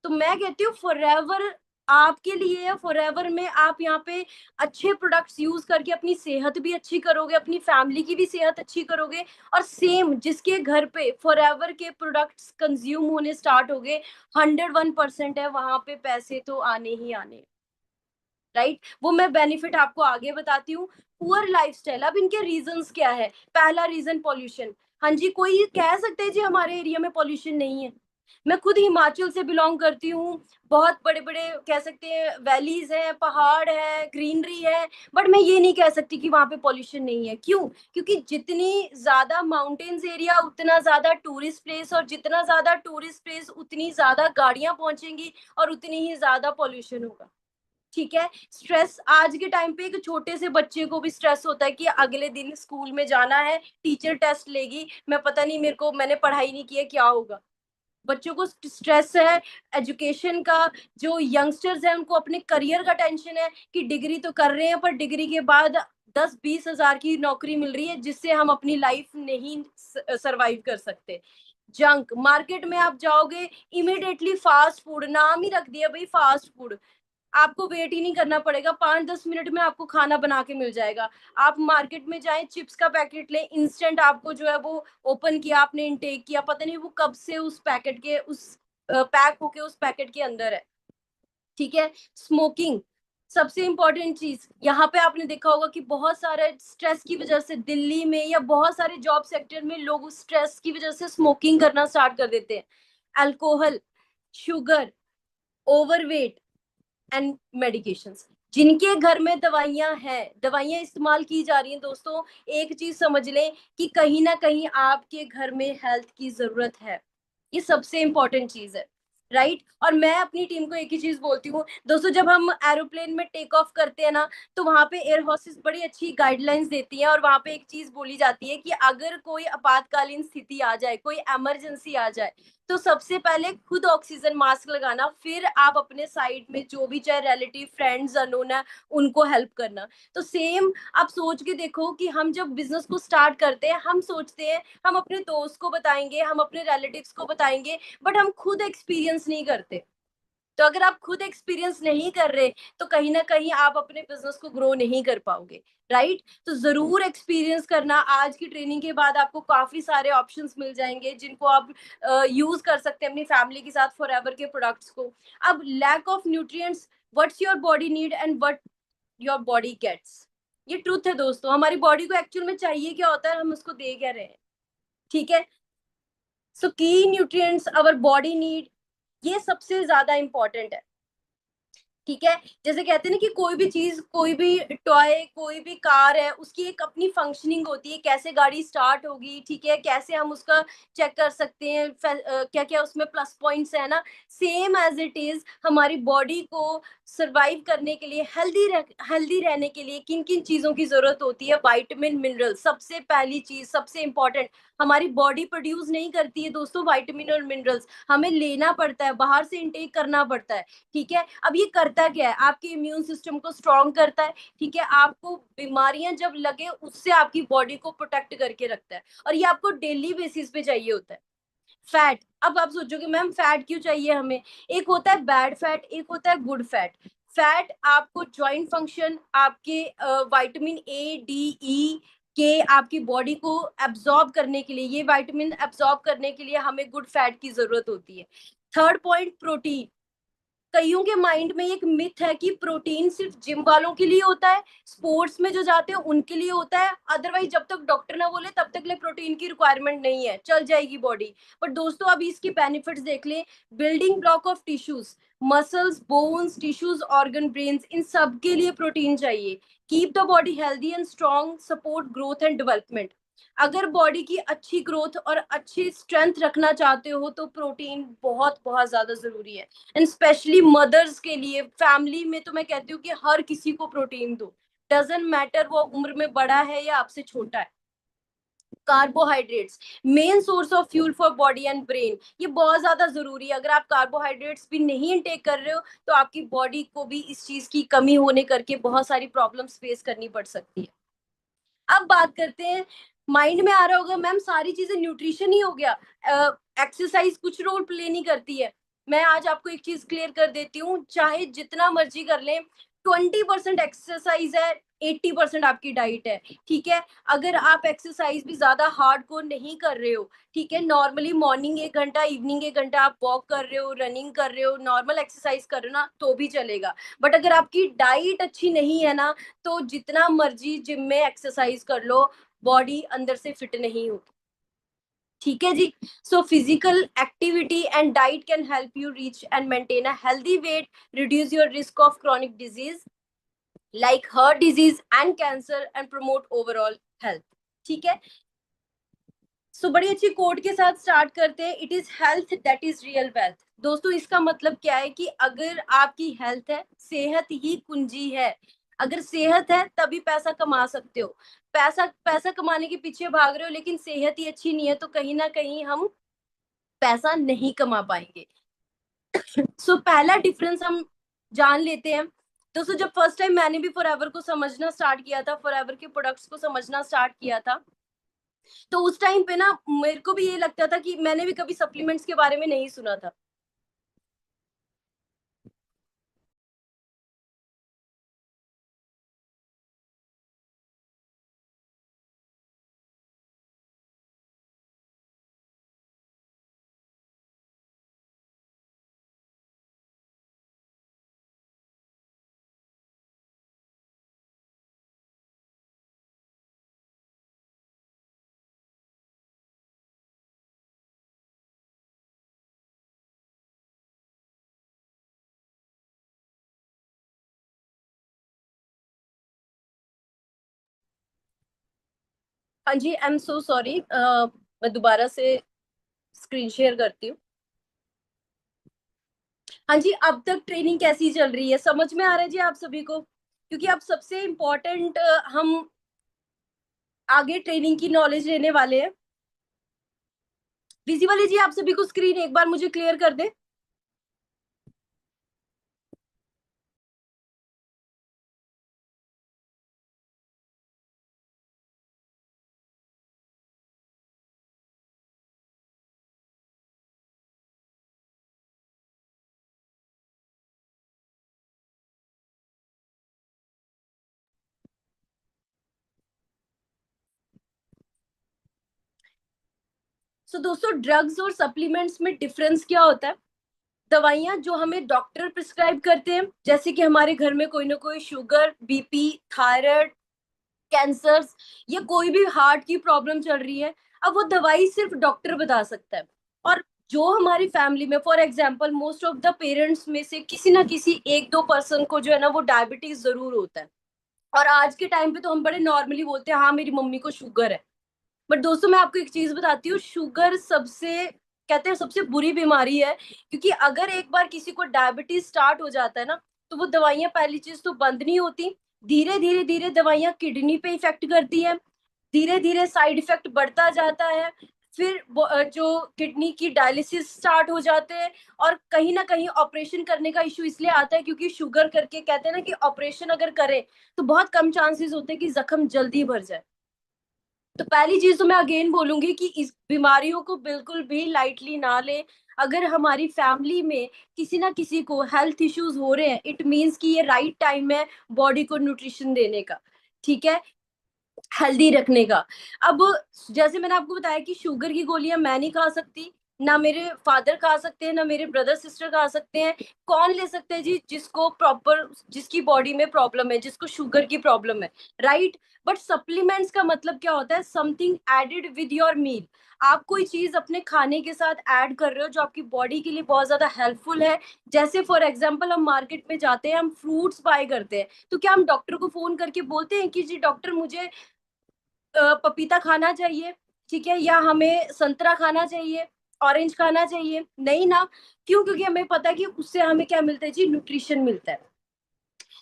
तो मैं कहती हूँ फॉरएवर आपके लिए है, फॉरएवर में आप यहाँ पे अच्छे प्रोडक्ट्स यूज करके अपनी सेहत भी अच्छी करोगे, अपनी फैमिली की भी सेहत अच्छी करोगे। और सेम जिसके घर पे फॉरएवर के प्रोडक्ट्स कंज्यूम होने स्टार्ट हो गए, 101% है वहां पे पैसे तो आने ही आने। राइट, वो मैं बेनिफिट आपको आगे बताती हूँ। पुअर लाइफस्टाइल, अब इनके रीजंस क्या है? पहला रीजन पॉल्यूशन। हाँ जी, कोई कह सकते हैं जी हमारे एरिया में पॉल्यूशन नहीं है? मैं खुद हिमाचल से बिलोंग करती हूँ। बहुत बड़े बड़े कह सकते हैं वैलीज हैं, पहाड़ है, ग्रीनरी है। बट मैं ये नहीं कह सकती कि वहां पे पॉल्यूशन नहीं है। क्यों? क्योंकि जितनी ज्यादा माउंटेन्स एरिया उतना ज्यादा टूरिस्ट प्लेस, और जितना ज्यादा टूरिस्ट प्लेस उतनी ज्यादा गाड़ियां पहुंचेंगी और उतनी ही ज्यादा पॉल्यूशन होगा। ठीक है। स्ट्रेस, आज के टाइम पे एक छोटे से बच्चे को भी स्ट्रेस होता है कि अगले दिन स्कूल में जाना है, टीचर टेस्ट लेगी, मैं पता नहीं, मेरे को, मैंने पढ़ाई नहीं की है, क्या होगा। बच्चों को स्ट्रेस है एजुकेशन का। जो यंगस्टर्स हैं उनको अपने करियर का टेंशन है कि डिग्री तो कर रहे हैं पर डिग्री के बाद 10-20 हजार की नौकरी मिल रही है जिससे हम अपनी लाइफ नहीं सरवाइव कर सकते। जंक, मार्केट में आप जाओगे, इमिडिएटली फास्ट फूड, नाम ही रख दिया भाई फास्ट फूड। आपको वेट ही नहीं करना पड़ेगा, 5-10 मिनट में आपको खाना बना के मिल जाएगा। आप मार्केट में जाएं, चिप्स का पैकेट लें, इंस्टेंट आपको जो है वो ओपन किया, आपने इनटेक किया, पता नहीं वो कब से उस पैकेट के उस पैक होके उस पैकेट के अंदर है। ठीक है। स्मोकिंग, सबसे इंपॉर्टेंट चीज, यहाँ पे आपने देखा होगा कि बहुत सारे स्ट्रेस की वजह से दिल्ली में या बहुत सारे जॉब सेक्टर में लोग स्ट्रेस की वजह से स्मोकिंग करना स्टार्ट कर देते हैं। Alcohol, sugar, overweight and medications, जिनके घर में दवाइयां हैं, दवाइयां इस्तेमाल की जा रही हैं दोस्तों, एक चीज समझ लें कि कहीं ना कहीं आपके घर में हेल्थ की जरूरत है। ये सबसे इंपॉर्टेंट चीज है। राइट। और मैं अपनी टीम को एक ही चीज बोलती हूँ दोस्तों, जब हम एरोप्लेन में टेक ऑफ करते हैं ना, तो वहां पे एयर होस्टेस बड़ी अच्छी गाइडलाइंस देती है, और वहां पे एक चीज बोली जाती है कि अगर कोई आपातकालीन स्थिति आ जाए, कोई इमरजेंसी आ जाए, तो सबसे पहले खुद ऑक्सीजन मास्क लगाना, फिर आप अपने साइड में जो भी चाहे रिलेटिव, फ्रेंड्स, अनोन है, उनको हेल्प करना। तो सेम आप सोच के देखो कि हम जब बिजनेस को स्टार्ट करते हैं, हम सोचते हैं हम अपने दोस्त को बताएंगे, हम अपने रिलेटिव्स को बताएंगे, बट हम खुद एक्सपीरियंस नहीं करते। तो अगर आप खुद एक्सपीरियंस नहीं कर रहे, तो कहीं ना कहीं आप अपने बिजनेस को ग्रो नहीं कर पाओगे। राइट। तो जरूर एक्सपीरियंस करना। आज की ट्रेनिंग के बाद आपको काफी सारे ऑप्शंस मिल जाएंगे जिनको आप यूज कर सकते हैं अपनी फैमिली के साथ फॉरएवर के प्रोडक्ट्स को। अब lack of nutrients, what's your body need and what your body gets. ये ट्रूथ है दोस्तों, हमारी बॉडी को एक्चुअल में चाहिए क्या होता है, हम उसको दे क्या रहे हैं। ठीक है। सो की न्यूट्रिएंट्स अवर बॉडी नीड, ये सबसे ज्यादा इंपॉर्टेंट है। ठीक है। जैसे कहते हैं ना कि कोई भी चीज, कोई भी टॉय, कोई भी कार है, उसकी एक अपनी फंक्शनिंग होती है, कैसे गाड़ी स्टार्ट होगी, ठीक है, कैसे हम उसका चेक कर सकते हैं, क्या क्या उसमें प्लस पॉइंट्स है ना। सेम एज इट इज हमारी बॉडी को सरवाइव करने के लिए, हेल्दी रहने के लिए किन किन चीजों की जरूरत होती है? वाइटामिन, मिनरल, सबसे पहली चीज, सबसे इंपॉर्टेंट। हमारी बॉडी प्रोड्यूस नहीं करती है दोस्तों वाइटामिन और मिनरल्स, हमें लेना पड़ता है, बाहर से इंटेक करना पड़ता है। ठीक है। अब ये करता क्या है? आपके इम्यून सिस्टम को स्ट्रॉन्ग करता है। ठीक है। आपको बीमारियां जब लगे उससे आपकी बॉडी को प्रोटेक्ट करके रखता है, और ये आपको डेली बेसिस पे चाहिए होता है। फैट, अब आप सोचोगे मैम फैट क्यों चाहिए हमें? एक होता है बैड फैट, एक होता है गुड फैट। फैट आपको जॉइंट फंक्शन, आपके विटामिन ए, डी, ई के आपकी बॉडी को एब्जॉर्ब करने के लिए, ये विटामिन एब्जॉर्ब करने के लिए हमें गुड फैट की जरूरत होती है। Third point, protein. कईयों के माइंड में एक मिथ है कि प्रोटीन सिर्फ जिम वालों के लिए होता है, स्पोर्ट्स में जो जाते हैं उनके लिए होता है, अदरवाइज जब तक डॉक्टर ना बोले तब तक ले प्रोटीन की रिक्वायरमेंट नहीं है, चल जाएगी बॉडी। बट दोस्तों अभी इसकी बेनिफिट्स देख ले। Building block of tissues, muscles, bones, tissues, organ, brains, इन सब के लिए प्रोटीन चाहिए। Keep the body healthy and strong, support growth and development. अगर बॉडी की अच्छी ग्रोथ और अच्छी स्ट्रेंथ रखना चाहते हो तो प्रोटीन बहुत बहुत ज्यादा जरूरी है। एंड स्पेशली मदर्स के लिए, फैमिली में तो मैं कहती हूँ कि हर किसी को प्रोटीन दो, डजेंट मैटर वो उम्र में बड़ा है या आपसे छोटा है। Carbohydrates, main source of fuel for body and brain, ये बहुत ज्यादा जरूरी है। अगर आप कार्बोहाइड्रेट्स भी नहीं इंटेक कर रहे हो तो आपकी बॉडी को भी इस चीज की कमी होने करके बहुत सारी प्रॉब्लम्स फेस करनी पड़ सकती है। अब बात करते हैं, माइंड में आ रहा होगा मैम सारी चीजें न्यूट्रिशन ही हो गया, एक्सरसाइज कुछ रोल प्ले नहीं करती है। मैं आज आपको एक चीज क्लियर कर देती हूँ, चाहे जितना मर्जी कर लें, 20% एक्सरसाइज है, 80% आपकी डाइट है। ठीक है। अगर आप एक्सरसाइज भी ज्यादा हार्ड को नहीं कर रहे हो, ठीक है, नॉर्मली मॉर्निंग 1 घंटा, इवनिंग 1 घंटा आप वॉक कर रहे हो, रनिंग कर रहे हो, नॉर्मल एक्सरसाइज कर रहे हो ना, तो भी चलेगा। बट अगर आपकी डाइट अच्छी नहीं है ना, तो जितना मर्जी जिम में एक्सरसाइज कर लो, बॉडी अंदर से फिट नहीं होती। ठीक है जी। So physical activity and diet can help you reach and maintain a healthy weight, reduce your risk of chronic disease like heart disease and cancer, and promote overall health. ठीक है। सो बड़ी अच्छी कोट के साथ स्टार्ट करते हैं, it is health that is real wealth. दोस्तों इसका मतलब क्या है कि अगर आपकी हेल्थ है, सेहत ही कुंजी है। अगर सेहत है तभी पैसा कमा सकते हो। पैसा पैसा कमाने के पीछे भाग रहे हो लेकिन सेहत ही अच्छी नहीं है, तो कहीं ना कहीं हम पैसा नहीं कमा पाएंगे। पहला डिफरेंस हम जान लेते हैं। दोस्तों जब फर्स्ट टाइम मैंने भी फॉरएवर को समझना स्टार्ट किया था, फॉरएवर के प्रोडक्ट्स को समझना स्टार्ट किया था, तो उस टाइम पे ना मेरे को भी ये लगता था कि मैंने भी कभी सप्लीमेंट्स के बारे में नहीं सुना था। हाँ जी, आई एम सो सॉरी, मैं दोबारा से स्क्रीन शेयर करती हूँ। हाँ जी, अब तक ट्रेनिंग कैसी चल रही है, समझ में आ रहा है जी आप सभी को? क्योंकि अब सबसे इम्पोर्टेंट हम आगे ट्रेनिंग की नॉलेज लेने वाले हैं। विजिबल है जी आप सभी को स्क्रीन? एक बार मुझे क्लियर कर दे। दोस्तों ड्रग्स और सप्लीमेंट्स में डिफरेंस क्या होता है? दवाइयां जो हमें डॉक्टर प्रिस्क्राइब करते हैं, जैसे कि हमारे घर में कोई ना कोई शुगर, बीपी, थायराइड, कैंसर्स, या कोई भी हार्ट की प्रॉब्लम चल रही है, अब वो दवाई सिर्फ डॉक्टर बता सकता है। और जो हमारी फैमिली में for example most of the parents में से किसी ना किसी एक दो पर्सन को जो है ना वो डायबिटीज जरूर होता है। और आज के टाइम पे तो हम बड़े नॉर्मली बोलते हैं हाँ मेरी मम्मी को शुगर है। बट दोस्तों मैं आपको एक चीज बताती हूँ, शुगर सबसे कहते हैं सबसे बुरी बीमारी है। क्योंकि अगर एक बार किसी को डायबिटीज स्टार्ट हो जाता है ना, तो वो दवाइयां पहली चीज तो बंद नहीं होती, धीरे धीरे धीरे दवाइयां किडनी पे इफेक्ट करती है, धीरे धीरे साइड इफेक्ट बढ़ता जाता है। फिर जो किडनी की डायलिसिस स्टार्ट हो जाते हैं। और कहीं ना कहीं ऑपरेशन करने का इशू इसलिए आता है क्योंकि शुगर करके कहते हैं ना कि ऑपरेशन अगर करें तो बहुत कम चांसेस होते हैं कि जख्म जल्दी भर जाए। तो पहली चीज तो मैं अगेन बोलूंगी कि इस बीमारियों को बिल्कुल भी लाइटली ना ले। अगर हमारी फैमिली में किसी ना किसी को हेल्थ इश्यूज हो रहे हैं, इट मीन्स कि ये राइट टाइम है बॉडी को न्यूट्रिशन देने का। ठीक है, हेल्दी रखने का। अब जैसे मैंने आपको बताया कि शुगर की गोलियां मैं नहीं खा सकती, ना मेरे फादर खा सकते हैं, ना मेरे ब्रदर सिस्टर खा सकते हैं। कौन ले सकते हैं जी? जिसको प्रॉपर, जिसकी बॉडी में प्रॉब्लम है, जिसको शुगर की प्रॉब्लम है, राइट। बट सप्लीमेंट्स का मतलब क्या होता है? Something added with your meal. आप कोई चीज अपने खाने के साथ ऐड कर रहे हो जो आपकी बॉडी के लिए बहुत ज्यादा हेल्पफुल है। जैसे फॉर एग्जाम्पल हम मार्केट में जाते हैं, हम फ्रूट्स बाय करते हैं, तो क्या हम डॉक्टर को फोन करके बोलते हैं कि जी डॉक्टर मुझे पपीता खाना चाहिए, ठीक है, या हमें संतरा खाना चाहिए, ऑरेंज खाना चाहिए? नहीं ना। क्यों? क्योंकि हमें पता है कि उससे हमें क्या मिलता है जी? न्यूट्रिशन मिलता है।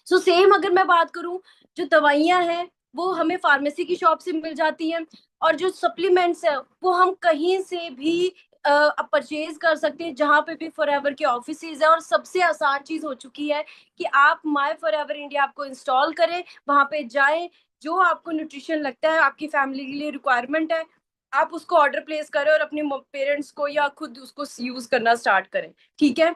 सो सेम अगर मैं बात करूं, जो दवाइयां हैं वो हमें फार्मेसी की शॉप से मिल जाती हैं। और जो सप्लीमेंट्स है वो हम कहीं से भी परचेज कर सकते हैं, जहां पे भी फॉरएवर के ऑफिस है। और सबसे आसान चीज हो चुकी है कि आप माय फॉरएवर इंडिया आपको इंस्टॉल करें, वहां पे जाएं, जो आपको न्यूट्रिशन लगता है आपकी फैमिली के लिए रिक्वायरमेंट है, आप उसको ऑर्डर प्लेस करें और अपने पेरेंट्स को या खुद उसको यूज करना स्टार्ट करें। ठीक है।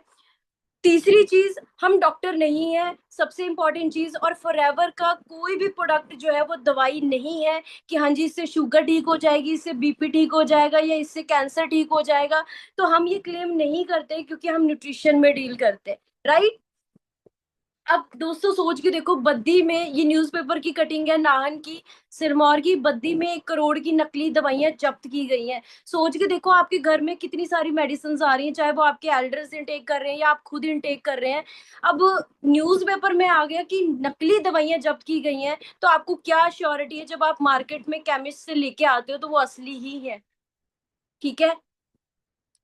तीसरी चीज, हम डॉक्टर नहीं है, सबसे इंपॉर्टेंट चीज। और फॉरएवर का कोई भी प्रोडक्ट जो है वो दवाई नहीं है कि हाँ जी इससे शुगर ठीक हो जाएगी, इससे बीपी ठीक हो जाएगा, या इससे कैंसर ठीक हो जाएगा। तो हम ये क्लेम नहीं करते क्योंकि हम न्यूट्रिशन में डील करते हैं, राइट। अब दोस्तों सोच के देखो, बद्दी में ये न्यूज़पेपर की कटिंग है, नाहन की, सिरमौर की बद्दी में 1 करोड़ की नकली दवाइयां जब्त की गई हैं। सोच के देखो आपके घर में कितनी सारी मेडिसिन आ रही हैं, चाहे वो आपके एल्डर्स इनटेक कर रहे हैं या आप खुद इनटेक कर रहे हैं। अब न्यूज़पेपर में आ गया कि नकली दवाइयां जब्त की गई हैं, तो आपको क्या श्योरिटी है जब आप मार्केट में केमिस्ट से लेके आते हो तो वो असली ही है? ठीक है।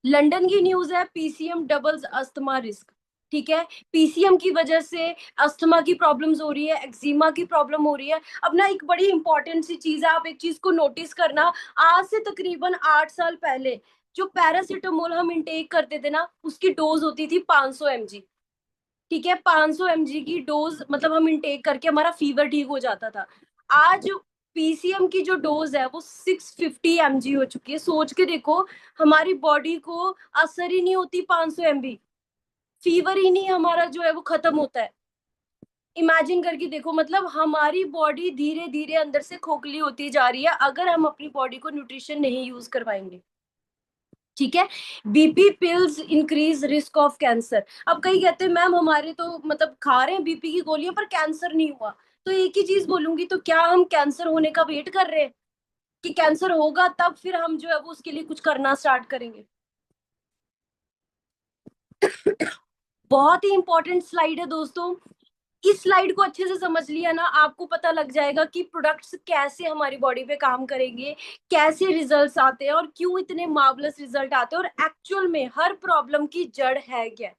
लंदन की न्यूज है, पीसीएम डबल्स अस्थमा रिस्क। ठीक है, पीसीएम की वजह से अस्थमा की प्रॉब्लम्स हो रही है, एक्जिमा की प्रॉब्लम हो रही है। अब ना एक बड़ी इंपॉर्टेंट सी चीज है, आप एक चीज को नोटिस करना। आज से तकरीबन 8 साल पहले जो पैरासिटामोल हम इंटेक करते थे ना, उसकी डोज होती थी 500 mg। ठीक है, 500 mg की डोज मतलब हम इंटेक करके हमारा फीवर ठीक हो जाता था। आज पीसीएम की जो डोज है वो 650 mg हो चुकी है। सोच के देखो, हमारी बॉडी को असर ही नहीं होती 500 mg, फीवर ही नहीं हमारा जो है वो खत्म होता है। इमेजिन करके देखो, मतलब हमारी बॉडी धीरे धीरे अंदर से खोखली होती जा रही है अगर हम अपनी बॉडी को न्यूट्रिशन नहीं यूज करवाएंगे। ठीक है। BP pills increase risk of cancer. अब कई कहते हैं मैम हमारे तो मतलब खा रहे हैं बीपी की गोलियां पर कैंसर नहीं हुआ। तो एक ही चीज बोलूंगी, तो क्या हम कैंसर होने का वेट कर रहे हैं कि कैंसर होगा तब फिर हम जो है वो उसके लिए कुछ करना स्टार्ट करेंगे? बहुत ही इंपॉर्टेंट स्लाइड है दोस्तों। इस स्लाइड को अच्छे से समझ लिया ना, आपको पता लग जाएगा कि प्रोडक्ट्स कैसे हमारी बॉडी पे काम करेंगे, कैसे रिजल्ट्स आते हैं और क्यों इतने मार्वलस रिजल्ट आते हैं, और एक्चुअल में हर प्रॉब्लम की जड़ है क्या।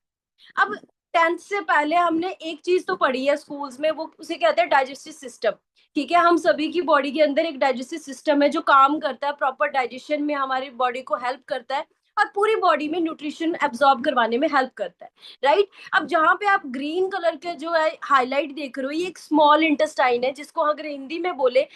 अब 10th से पहले हमने एक चीज तो पढ़ी है स्कूल्स में, वो उसे कहते हैं डाइजेस्टिव सिस्टम। ठीक है, हम सभी की बॉडी के अंदर एक डाइजेस्टिव सिस्टम है जो काम करता है, प्रॉपर डाइजेशन में हमारी बॉडी को हेल्प करता है और पूरी बॉडी में न्यूट्रिशन एब्जॉर्ब करवाने में हेल्प करता है, राइट। अब जहां पे आप ग्रीन कलर के जो है हाईलाइट देख रहे हो, ये एक स्मॉल इंटेस्टाइन है, जिसको अगर हिंदी में बोले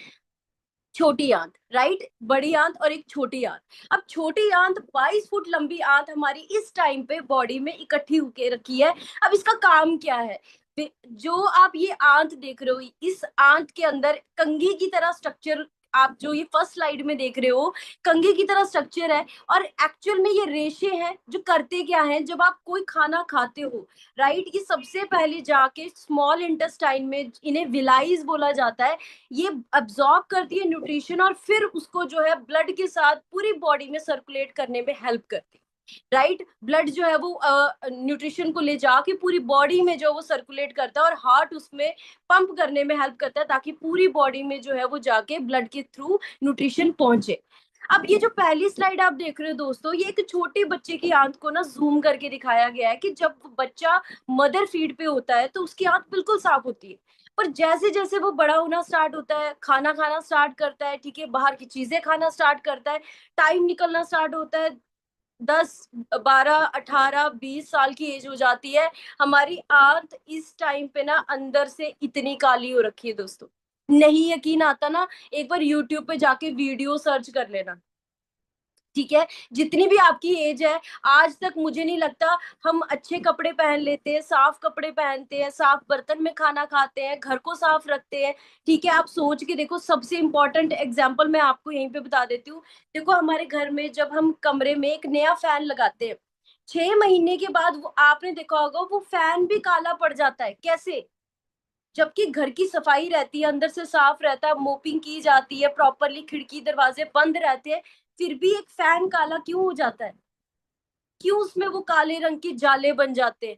छोटी आंत, राइट। बड़ी आंत और एक छोटी आंत। अब छोटी आंत 22 फुट लंबी आंत हमारी इस टाइम पे बॉडी में इकट्ठी होके रखी है। अब इसका काम क्या है? जो आप ये आंत देख रहे हो, इस आंत के अंदर कंघी की तरह स्ट्रक्चर, आप जो ये फर्स्ट स्लाइड में देख रहे हो, कंघी की तरह स्ट्रक्चर है। और एक्चुअल में ये रेशे हैं जो करते क्या है, जब आप कोई खाना खाते हो, राइट, ये सबसे पहले जाके स्मॉल इंटेस्टाइन में, इन्हें विलाइज बोला जाता है, ये अब्सॉर्ब करती है न्यूट्रिशन और फिर उसको जो है ब्लड के साथ पूरी बॉडी में सर्कुलेट करने में हेल्प करती है। राइट। ब्लड जो है वो न्यूट्रिशन को ले जाके पूरी बॉडी में जो वो सर्कुलेट करता है और हार्ट उसमें पंप करने में हेल्प करता है ताकि पूरी बॉडी में जो है वो जाके ब्लड के थ्रू न्यूट्रिशन पहुंचे। अब ये जो पहली स्लाइड आप देख रहे हो दोस्तों, ये एक छोटे बच्चे की आंत को ना जूम करके दिखाया गया है कि जब बच्चा मदर फीड पे होता है तो उसकी आंत बिल्कुल साफ होती है, पर जैसे जैसे वो बड़ा होना स्टार्ट होता है, खाना खाना स्टार्ट करता है, ठीक है, बाहर की चीजें खाना स्टार्ट करता है, टाइम निकलना स्टार्ट होता है, 10, 12, 18, 20 साल की एज हो जाती है, हमारी आंत इस टाइम पे ना अंदर से इतनी काली हो रखी है दोस्तों। नहीं यकीन आता ना, एक बार यूट्यूब पे जाके वीडियो सर्च कर लेना, ठीक है। जितनी भी आपकी एज है, आज तक मुझे नहीं लगता हम अच्छे कपड़े पहन लेते हैं, साफ कपड़े पहनते हैं, साफ बर्तन में खाना खाते हैं, घर को साफ रखते हैं, ठीक है। आप सोच के देखो, सबसे इंपॉर्टेंट एग्जाम्पल मैं आपको यहीं पे बता देती हूँ। देखो हमारे घर में जब हम कमरे में एक नया फैन लगाते हैं, 6 महीने के बाद वो आपने देखा होगा वो फैन भी काला पड़ जाता है। कैसे? जबकि घर की सफाई रहती है, अंदर से साफ रहता है, मोपिंग की जाती है प्रॉपरली, खिड़की दरवाजे बंद रहते हैं, फिर भी एक फैन काला क्यों हो जाता है? क्यों उसमें वो काले रंग के जाले बन जाते हैं?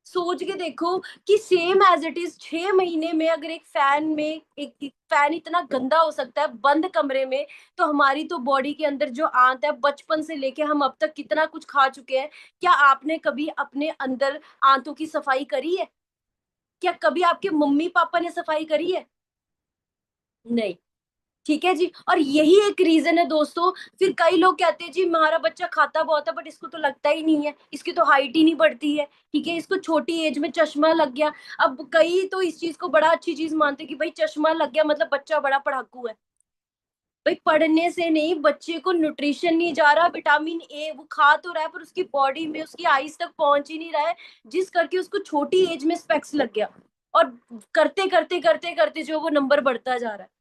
सोच के देखो कि सेम एज इट इज 6 महीने में अगर एक फैन में एक फैन इतना गंदा हो सकता है बंद कमरे में, तो हमारी तो बॉडी के अंदर जो आंत है, बचपन से लेके हम अब तक कितना कुछ खा चुके हैं। क्या आपने कभी अपने अंदर आंतों की सफाई करी है? क्या कभी आपके मम्मी पापा ने सफाई करी है? नहीं। ठीक है जी, और यही एक रीजन है दोस्तों। फिर कई लोग कहते हैं जी हमारा बच्चा खाता बहुत है बट इसको तो लगता ही नहीं है, इसकी तो हाइट ही नहीं बढ़ती है, ठीक है, इसको छोटी एज में चश्मा लग गया। अब कई तो इस चीज को बड़ा अच्छी चीज मानते हैं कि भाई चश्मा लग गया मतलब बच्चा बड़ा पढ़ाकू है। भाई पढ़ने से नहीं, बच्चे को न्यूट्रिशन नहीं जा रहा, विटामिन ए वो खा तो रहा है पर उसकी बॉडी में, उसकी आईज तक पहुंच ही नहीं रहा है, जिस करके उसको छोटी एज में स्पेक्स लग गया। और करते करते करते करते जो वो नंबर बढ़ता जा रहा है।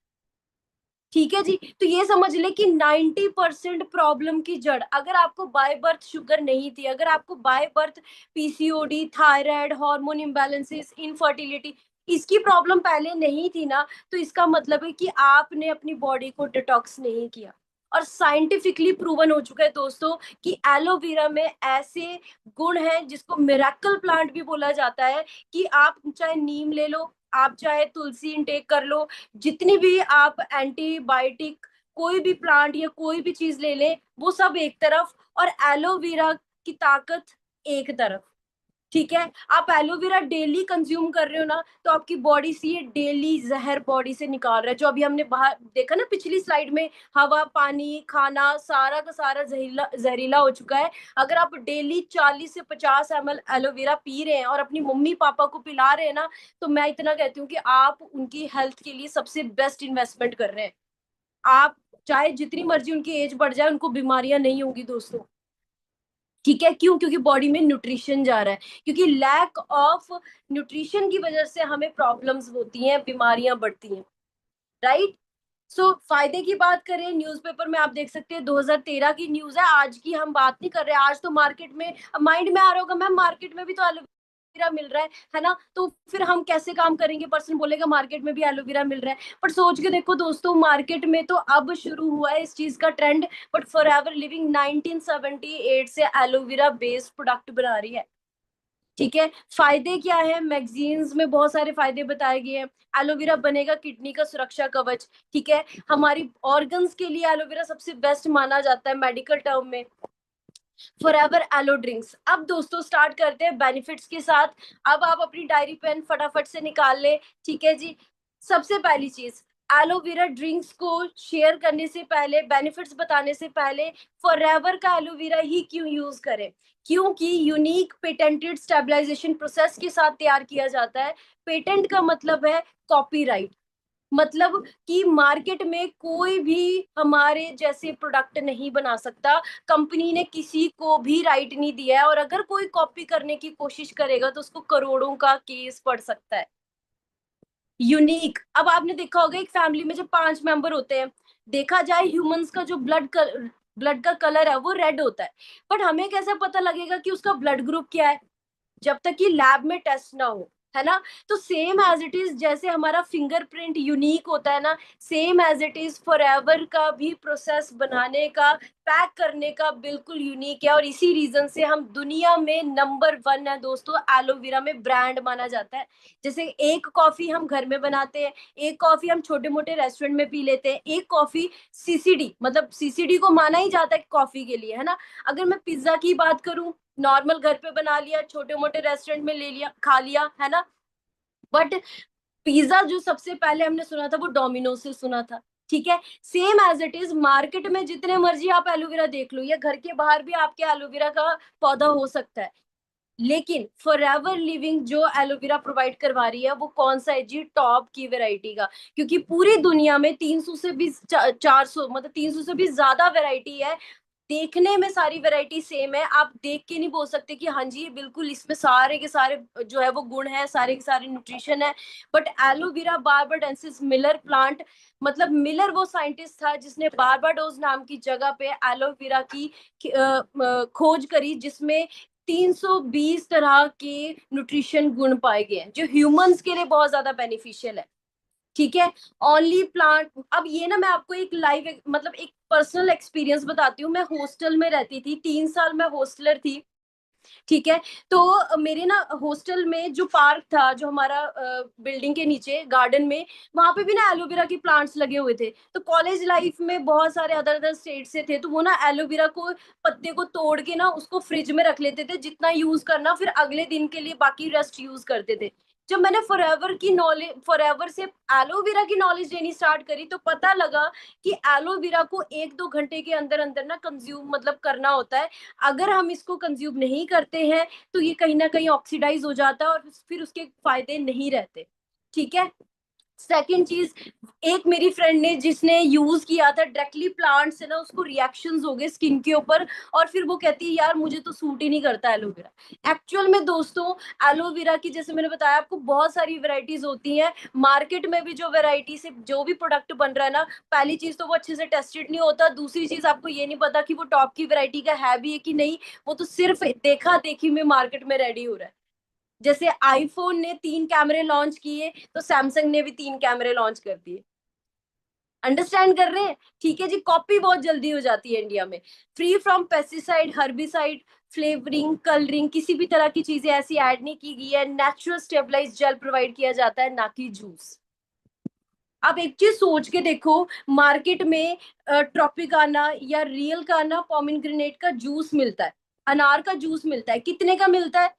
ठीक है जी, तो ये समझ ले कि 90% प्रॉब्लम की जड़, अगर आपको बाय बर्थ शुगर नहीं थी, अगर आपको by birth PCOD, thyroid, hormone imbalances, infertility, इसकी प्रॉब्लम पहले नहीं थी ना, तो इसका मतलब है कि आपने अपनी बॉडी को डिटॉक्स नहीं किया। और साइंटिफिकली प्रूवन हो चुका है दोस्तों कि एलोवेरा में ऐसे गुण हैं जिसको मिरेकल प्लांट भी बोला जाता है, कि आप चाहे नीम ले लो, आप चाहे तुलसी इनटेक कर लो, जितनी भी आप एंटीबायोटिक कोई भी प्लांट या कोई भी चीज ले ले, वो सब एक तरफ, और एलोवेरा की ताकत एक तरफ। ठीक है, आप एलोवेरा डेली कंज्यूम कर रहे हो ना, तो आपकी बॉडी से ये डेली जहर बॉडी से निकाल रहा है, जो अभी हमने बाहर देखा ना पिछली स्लाइड में, हवा, पानी, खाना, सारा का सारा जहरीला जहरीला हो चुका है। अगर आप डेली 40 से 50 ml एलोवेरा पी रहे हैं और अपनी मम्मी पापा को पिला रहे हैं ना, तो मैं इतना कहती हूँ कि आप उनकी हेल्थ के लिए सबसे बेस्ट इन्वेस्टमेंट कर रहे हैं। आप चाहे जितनी मर्जी उनकी एज बढ़ जाए, उनको बीमारियां नहीं होंगी दोस्तों। ठीक है, क्यों? क्योंकि बॉडी में न्यूट्रिशन जा रहा है, क्योंकि लैक ऑफ न्यूट्रिशन की वजह से हमें प्रॉब्लम्स होती हैं, बीमारियां बढ़ती हैं, राइट। सो फायदे की बात करें, न्यूज़पेपर में आप देख सकते हैं 2013 की न्यूज है, आज की हम बात नहीं कर रहे। आज तो मार्केट में, माइंड में आ रहा होगा मैम मार्केट में भी तो एलोवेरा मिल रहा है ना, तो फिर हम कैसे काम करेंगे? पर्सन बोलेगा मार्केट में भी एलोवेरा मिल रहा है, पर सोच के देखो दोस्तों, मार्केट में तो अब शुरू हुआ है इस चीज का trend, but for ever living 1978 से एलोवेरा बेस्ड प्रोडक्ट बना रही है। ठीक है, फायदे क्या है? मैगजीन्स में बहुत सारे फायदे बताए गए हैं। एलोवेरा बनेगा किडनी का सुरक्षा कवच, ठीक है, हमारी ऑर्गन्स के लिए एलोवेरा सबसे बेस्ट माना जाता है मेडिकल टर्म में। Forever aloe drinks. अब दोस्तों स्टार्ट करते हैं बेनिफिट्स के साथ। अब आप अपनी डायरी पेन फटाफट से निकाल ले, ठीक है जी। सबसे पहली चीज, एलोवेरा ड्रिंक्स को शेयर करने से पहले, बेनिफिट्स बताने से पहले, फॉरएवर का एलोवेरा ही क्यों यूज करें? क्योंकि यूनिक पेटेंटेड स्टेबलाइजेशन प्रोसेस के साथ तैयार किया जाता है। पेटेंट का मतलब है कॉपीराइट, मतलब कि मार्केट में कोई भी हमारे जैसे प्रोडक्ट नहीं बना सकता, कंपनी ने किसी को भी राइट नहीं दिया है, और अगर कोई कॉपी करने की कोशिश करेगा तो उसको करोड़ों का केस पड़ सकता है। यूनिक। अब आपने देखा होगा एक फैमिली में जब 5 मेंबर होते हैं, देखा जाए ह्यूमंस का जो ब्लड का कलर है वो रेड होता है, बट हमें कैसे पता लगेगा कि उसका ब्लड ग्रुप क्या है? जब तक कि लैब में टेस्ट ना हो, है ना। तो सेम एज इट इज, जैसे हमारा फिंगरप्रिंट यूनिक होता है ना, same as it is forever का भी प्रोसेस बनाने का, पैक करने का बिल्कुल यूनिक है। और इसी रीजन से हम दुनिया में नंबर वन है दोस्तों, एलोवेरा में ब्रांड माना जाता है। जैसे एक कॉफी हम घर में बनाते हैं, एक कॉफी हम छोटे मोटे रेस्टोरेंट में पी लेते हैं, एक कॉफी सीसीडी, मतलब सीसीडी को माना ही जाता है कॉफी के लिए, है ना। अगर मैं पिज्जा की बात करूं, नॉर्मल घर पे बना लिया, छोटे मोटे रेस्टोरेंट में ले लिया, खा लिया, है ना। बट पिज्जा जो सबसे पहले हमने सुना था वो डोमिनोज से सुना था। ठीक है, same as it is market में जितने मर्जी आप एलोवेरा देख लो, या घर के बाहर भी आपके एलोवेरा का पौधा हो सकता है, लेकिन फॉरएवर लिविंग जो एलोवेरा प्रोवाइड करवा रही है वो कौन सा है जी, टॉप की वैरायटी का। क्योंकि पूरी दुनिया में 300 से भी 400, मतलब 300 से भी ज्यादा वैरायटी है। देखने में सारी वैरायटी सेम है, आप देख के नहीं बोल सकते कि हाँ जी ये बिल्कुल इसमें सारे के सारे जो है वो गुण है, सारे के सारे न्यूट्रिशन है। But aloe vera barbadensis Miller plant, मतलब मिलर वो साइंटिस्ट था जिसने बारबाडोस नाम की जगह पे एलोवेरा की खोज करी, जिसमें 320 तरह के न्यूट्रिशन गुण पाए गए हैं जो ह्यूमंस के लिए बहुत ज्यादा बेनिफिशियल है। ठीक है, ओनली प्लांट। अब ये ना मैं आपको एक लाइव, मतलब एक पर्सनल एक्सपीरियंस बताती हूँ। मैं हॉस्टल में रहती थी, 3 साल मैं हॉस्टलर थी। ठीक है, तो मेरे ना हॉस्टल में जो पार्क था, जो हमारा बिल्डिंग के नीचे गार्डन में, वहां पे भी ना एलोवेरा के प्लांट्स लगे हुए थे। तो कॉलेज लाइफ में बहुत सारे अदर अदर स्टेट से थे, तो वो ना एलोवेरा को पत्ते को तोड़ के ना उसको फ्रिज में रख लेते थे, जितना यूज करना फिर अगले दिन के लिए बाकी रेस्ट यूज करते थे। जब मैंने फॉरएवर की नॉलेज, फॉरएवर से एलोवेरा की नॉलेज लेनी स्टार्ट करी, तो पता लगा कि एलोवेरा को 1-2 घंटे के अंदर अंदर ना कंज्यूम मतलब करना होता है। अगर हम इसको कंज्यूम नहीं करते हैं तो ये कहीं ना कहीं ऑक्सीडाइज हो जाता है और फिर उसके फायदे नहीं रहते। ठीक है, सेकेंड चीज, एक मेरी फ्रेंड ने जिसने यूज किया था डायरेक्टली प्लांट से ना, उसको रिएक्शंस हो गए स्किन के ऊपर, और फिर वो कहती है यार मुझे तो सूट ही नहीं करता एलोवेरा। एक्चुअल में दोस्तों, एलोवेरा की जैसे मैंने बताया आपको बहुत सारी वेराइटीज होती हैं। मार्केट में भी जो वेराइटी से जो भी प्रोडक्ट बन रहा है ना, पहली चीज तो वो अच्छे से टेस्टेड नहीं होता, दूसरी चीज आपको ये नहीं पता कि वो टॉप की वेराइटी का है भी है कि नहीं। वो तो सिर्फ देखा देखी में मार्केट में रेडी हो रहा है। जैसे आईफोन ने 3 कैमरे लॉन्च किए, तो सैमसंग ने भी 3 कैमरे लॉन्च कर दिए। अंडरस्टैंड कर रहे हैं? ठीक है जी, कॉपी बहुत जल्दी हो जाती है इंडिया में। Free from pesticide, herbicide, flavouring, colouring, किसी भी तरह की चीजें ऐसी ऐड नहीं की गई है। नेचुरल स्टेबलाइज जेल प्रोवाइड किया जाता है, ना कि जूस। आप एक चीज सोच के देखो, मार्केट में ट्रॉपिकाना या रियल काना पोमिग्रेनेट का जूस मिलता है, अनार का जूस मिलता है, कितने का मिलता है?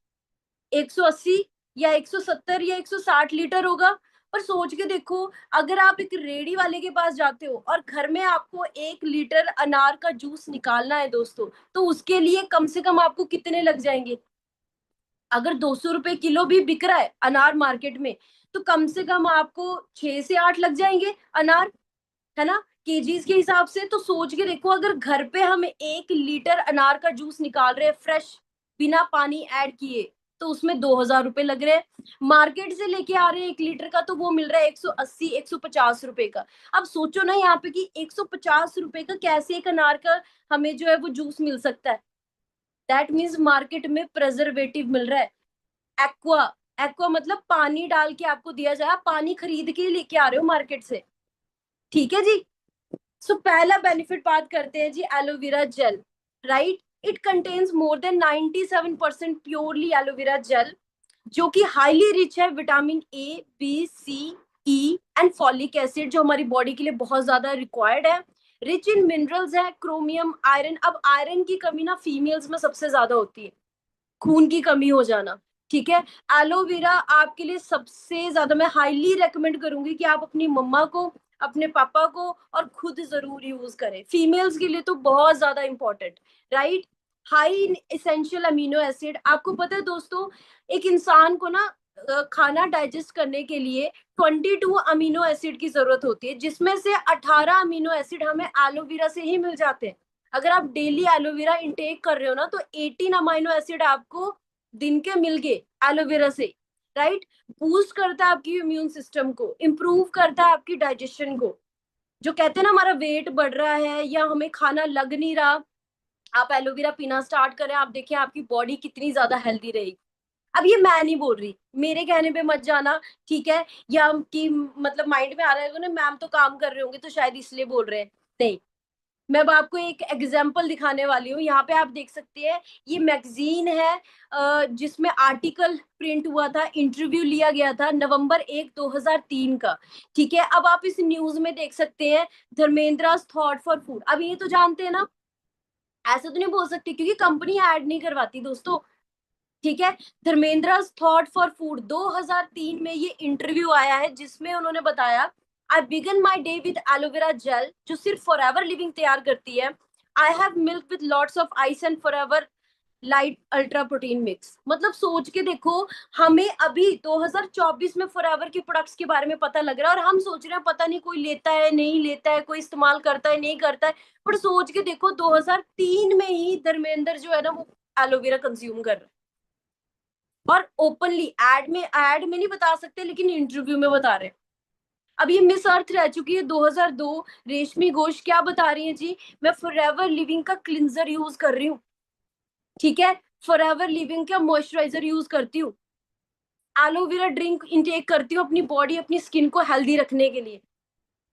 180 या 170 या 160 लीटर होगा। पर सोच के देखो, अगर आप एक रेडी वाले के पास जाते हो और घर में आपको 1 लीटर अनार का जूस निकालना है दोस्तों, तो उसके लिए कम से कम आपको कितने लग जाएंगे? अगर 200 रुपए किलो भी बिक रहा है अनार मार्केट में, तो कम से कम आपको 6 से 8 लग जाएंगे अनार, है ना, केजीज के हिसाब से। तो सोच के देखो, अगर घर पे हम 1 लीटर अनार का जूस निकाल रहे हैं फ्रेश, बिना पानी ऐड किए, तो उसमें 2,000 रुपए लग रहे हैं। मार्केट से लेके आ रहे हैं 1 लीटर का, तो वो मिल रहा है 180 150 रुपए का। अब सोचो ना यहाँ पे कि 150 रुपए का कैसे एक अनार का हमें जो है वो जूस मिल सकता है। दैट मीन्स मार्केट में प्रेजर्वेटिव मिल रहा है। एक्वा, एक्वा मतलब पानी डाल के आपको दिया जाए, आप पानी खरीद के लेके आ रहे हो मार्केट से। ठीक है जी। सो पहला बेनिफिट बात करते हैं जी, aloe vera gel. Right, it contains more than 97% purely aloe vera gel, जो कि हाईली रिच है vitamin A, B, C, E and folic acid, जो हमारी बॉडी के लिए बहुत ज्यादा रिक्वायर्ड है। रिच इन मिनरल्स है, क्रोमियम, आयरन। अब आयरन की कमी ना फीमेल्स में सबसे ज्यादा होती है, खून की कमी हो जाना। ठीक है, एलोवेरा आपके लिए सबसे ज्यादा मैं हाईली रेकमेंड करूंगी कि आप अपनी मम्मा को, अपने पापा को और खुद जरूर यूज करें। फीमेल्स के लिए तो बहुत ज्यादा important. Right, high essential amino acid. आपको पता है दोस्तों, एक इंसान को ना खाना डाइजेस्ट करने के लिए 22 अमीनो एसिड की जरूरत होती है, जिसमें से 18 अमीनो एसिड हमें एलोवेरा से ही मिल जाते हैं। अगर आप डेली एलोवेरा इंटेक कर रहे हो ना, तो 18 अमाइनो एसिड आपको दिन के मिल गए एलोवेरा से। राइट, बूस्ट करता है आपकी इम्यून सिस्टम को, इंप्रूव करता है आपकी डाइजेशन को। जो कहते हैं ना हमारा वेट बढ़ रहा है या हमें खाना लग नहीं रहा, आप एलोवेरा पीना स्टार्ट करें, आप देखिए आपकी बॉडी कितनी ज्यादा हेल्दी रहेगी। अब ये मैं नहीं बोल रही, मेरे कहने पे मत जाना, ठीक है, या कि मतलब माइंड में आ रहा है ना मैम तो काम कर रहे होंगे तो शायद इसलिए बोल रहे हैं, नहीं। मैं अब आपको एक एग्जाम्पल दिखाने वाली हूँ, यहाँ पे आप देख सकते हैं, ये मैगजीन है जिसमें आर्टिकल प्रिंट हुआ था, इंटरव्यू लिया गया था नवंबर 1 2003 का, ठीक है। अब आप इस न्यूज में देख सकते हैं, धर्मेंद्र थॉट फॉर फूड। अब ये तो जानते हैं ना, ऐसा तो नहीं बोल सकते क्योंकि कंपनी ऐड नहीं करवाती दोस्तों, ठीक है। धर्मेंद्र थॉट फॉर फूड 2003 में ये इंटरव्यू आया है जिसमें उन्होंने बताया, I began my day with aloe vera gel जो सिर्फ फॉर एवर लिविंग तैयार करती है, I have milk with lots of ice and Forever Lite Ultra protein mix. मतलब सोच के देखो, हमें अभी 2024 में फॉरएवर के प्रोडक्ट्स के बारे में पता लग रहा है और हम सोच रहे हैं पता नहीं कोई लेता है नहीं लेता है, कोई इस्तेमाल करता है नहीं करता है, पर सोच के देखो 2003 में ही धर्मेंद्र जो है ना वो एलोवेरा कंज्यूम कर रहा है, और ओपनली एड में नहीं बता सकते लेकिन इंटरव्यू में बता रहे हैं। अब ये मिस अर्थ रह चुकी है 2002, रेशमी घोष क्या बता रही है जी, मैं फॉरएवर लिविंग का क्लिंजर यूज कर रही हूँ, ठीक है, फॉरएवर लिविंग का मॉइस्चराइजर यूज करती हूँ, एलोवेरा ड्रिंक इंटेक करती हूँ अपनी बॉडी अपनी स्किन को हेल्दी रखने के लिए।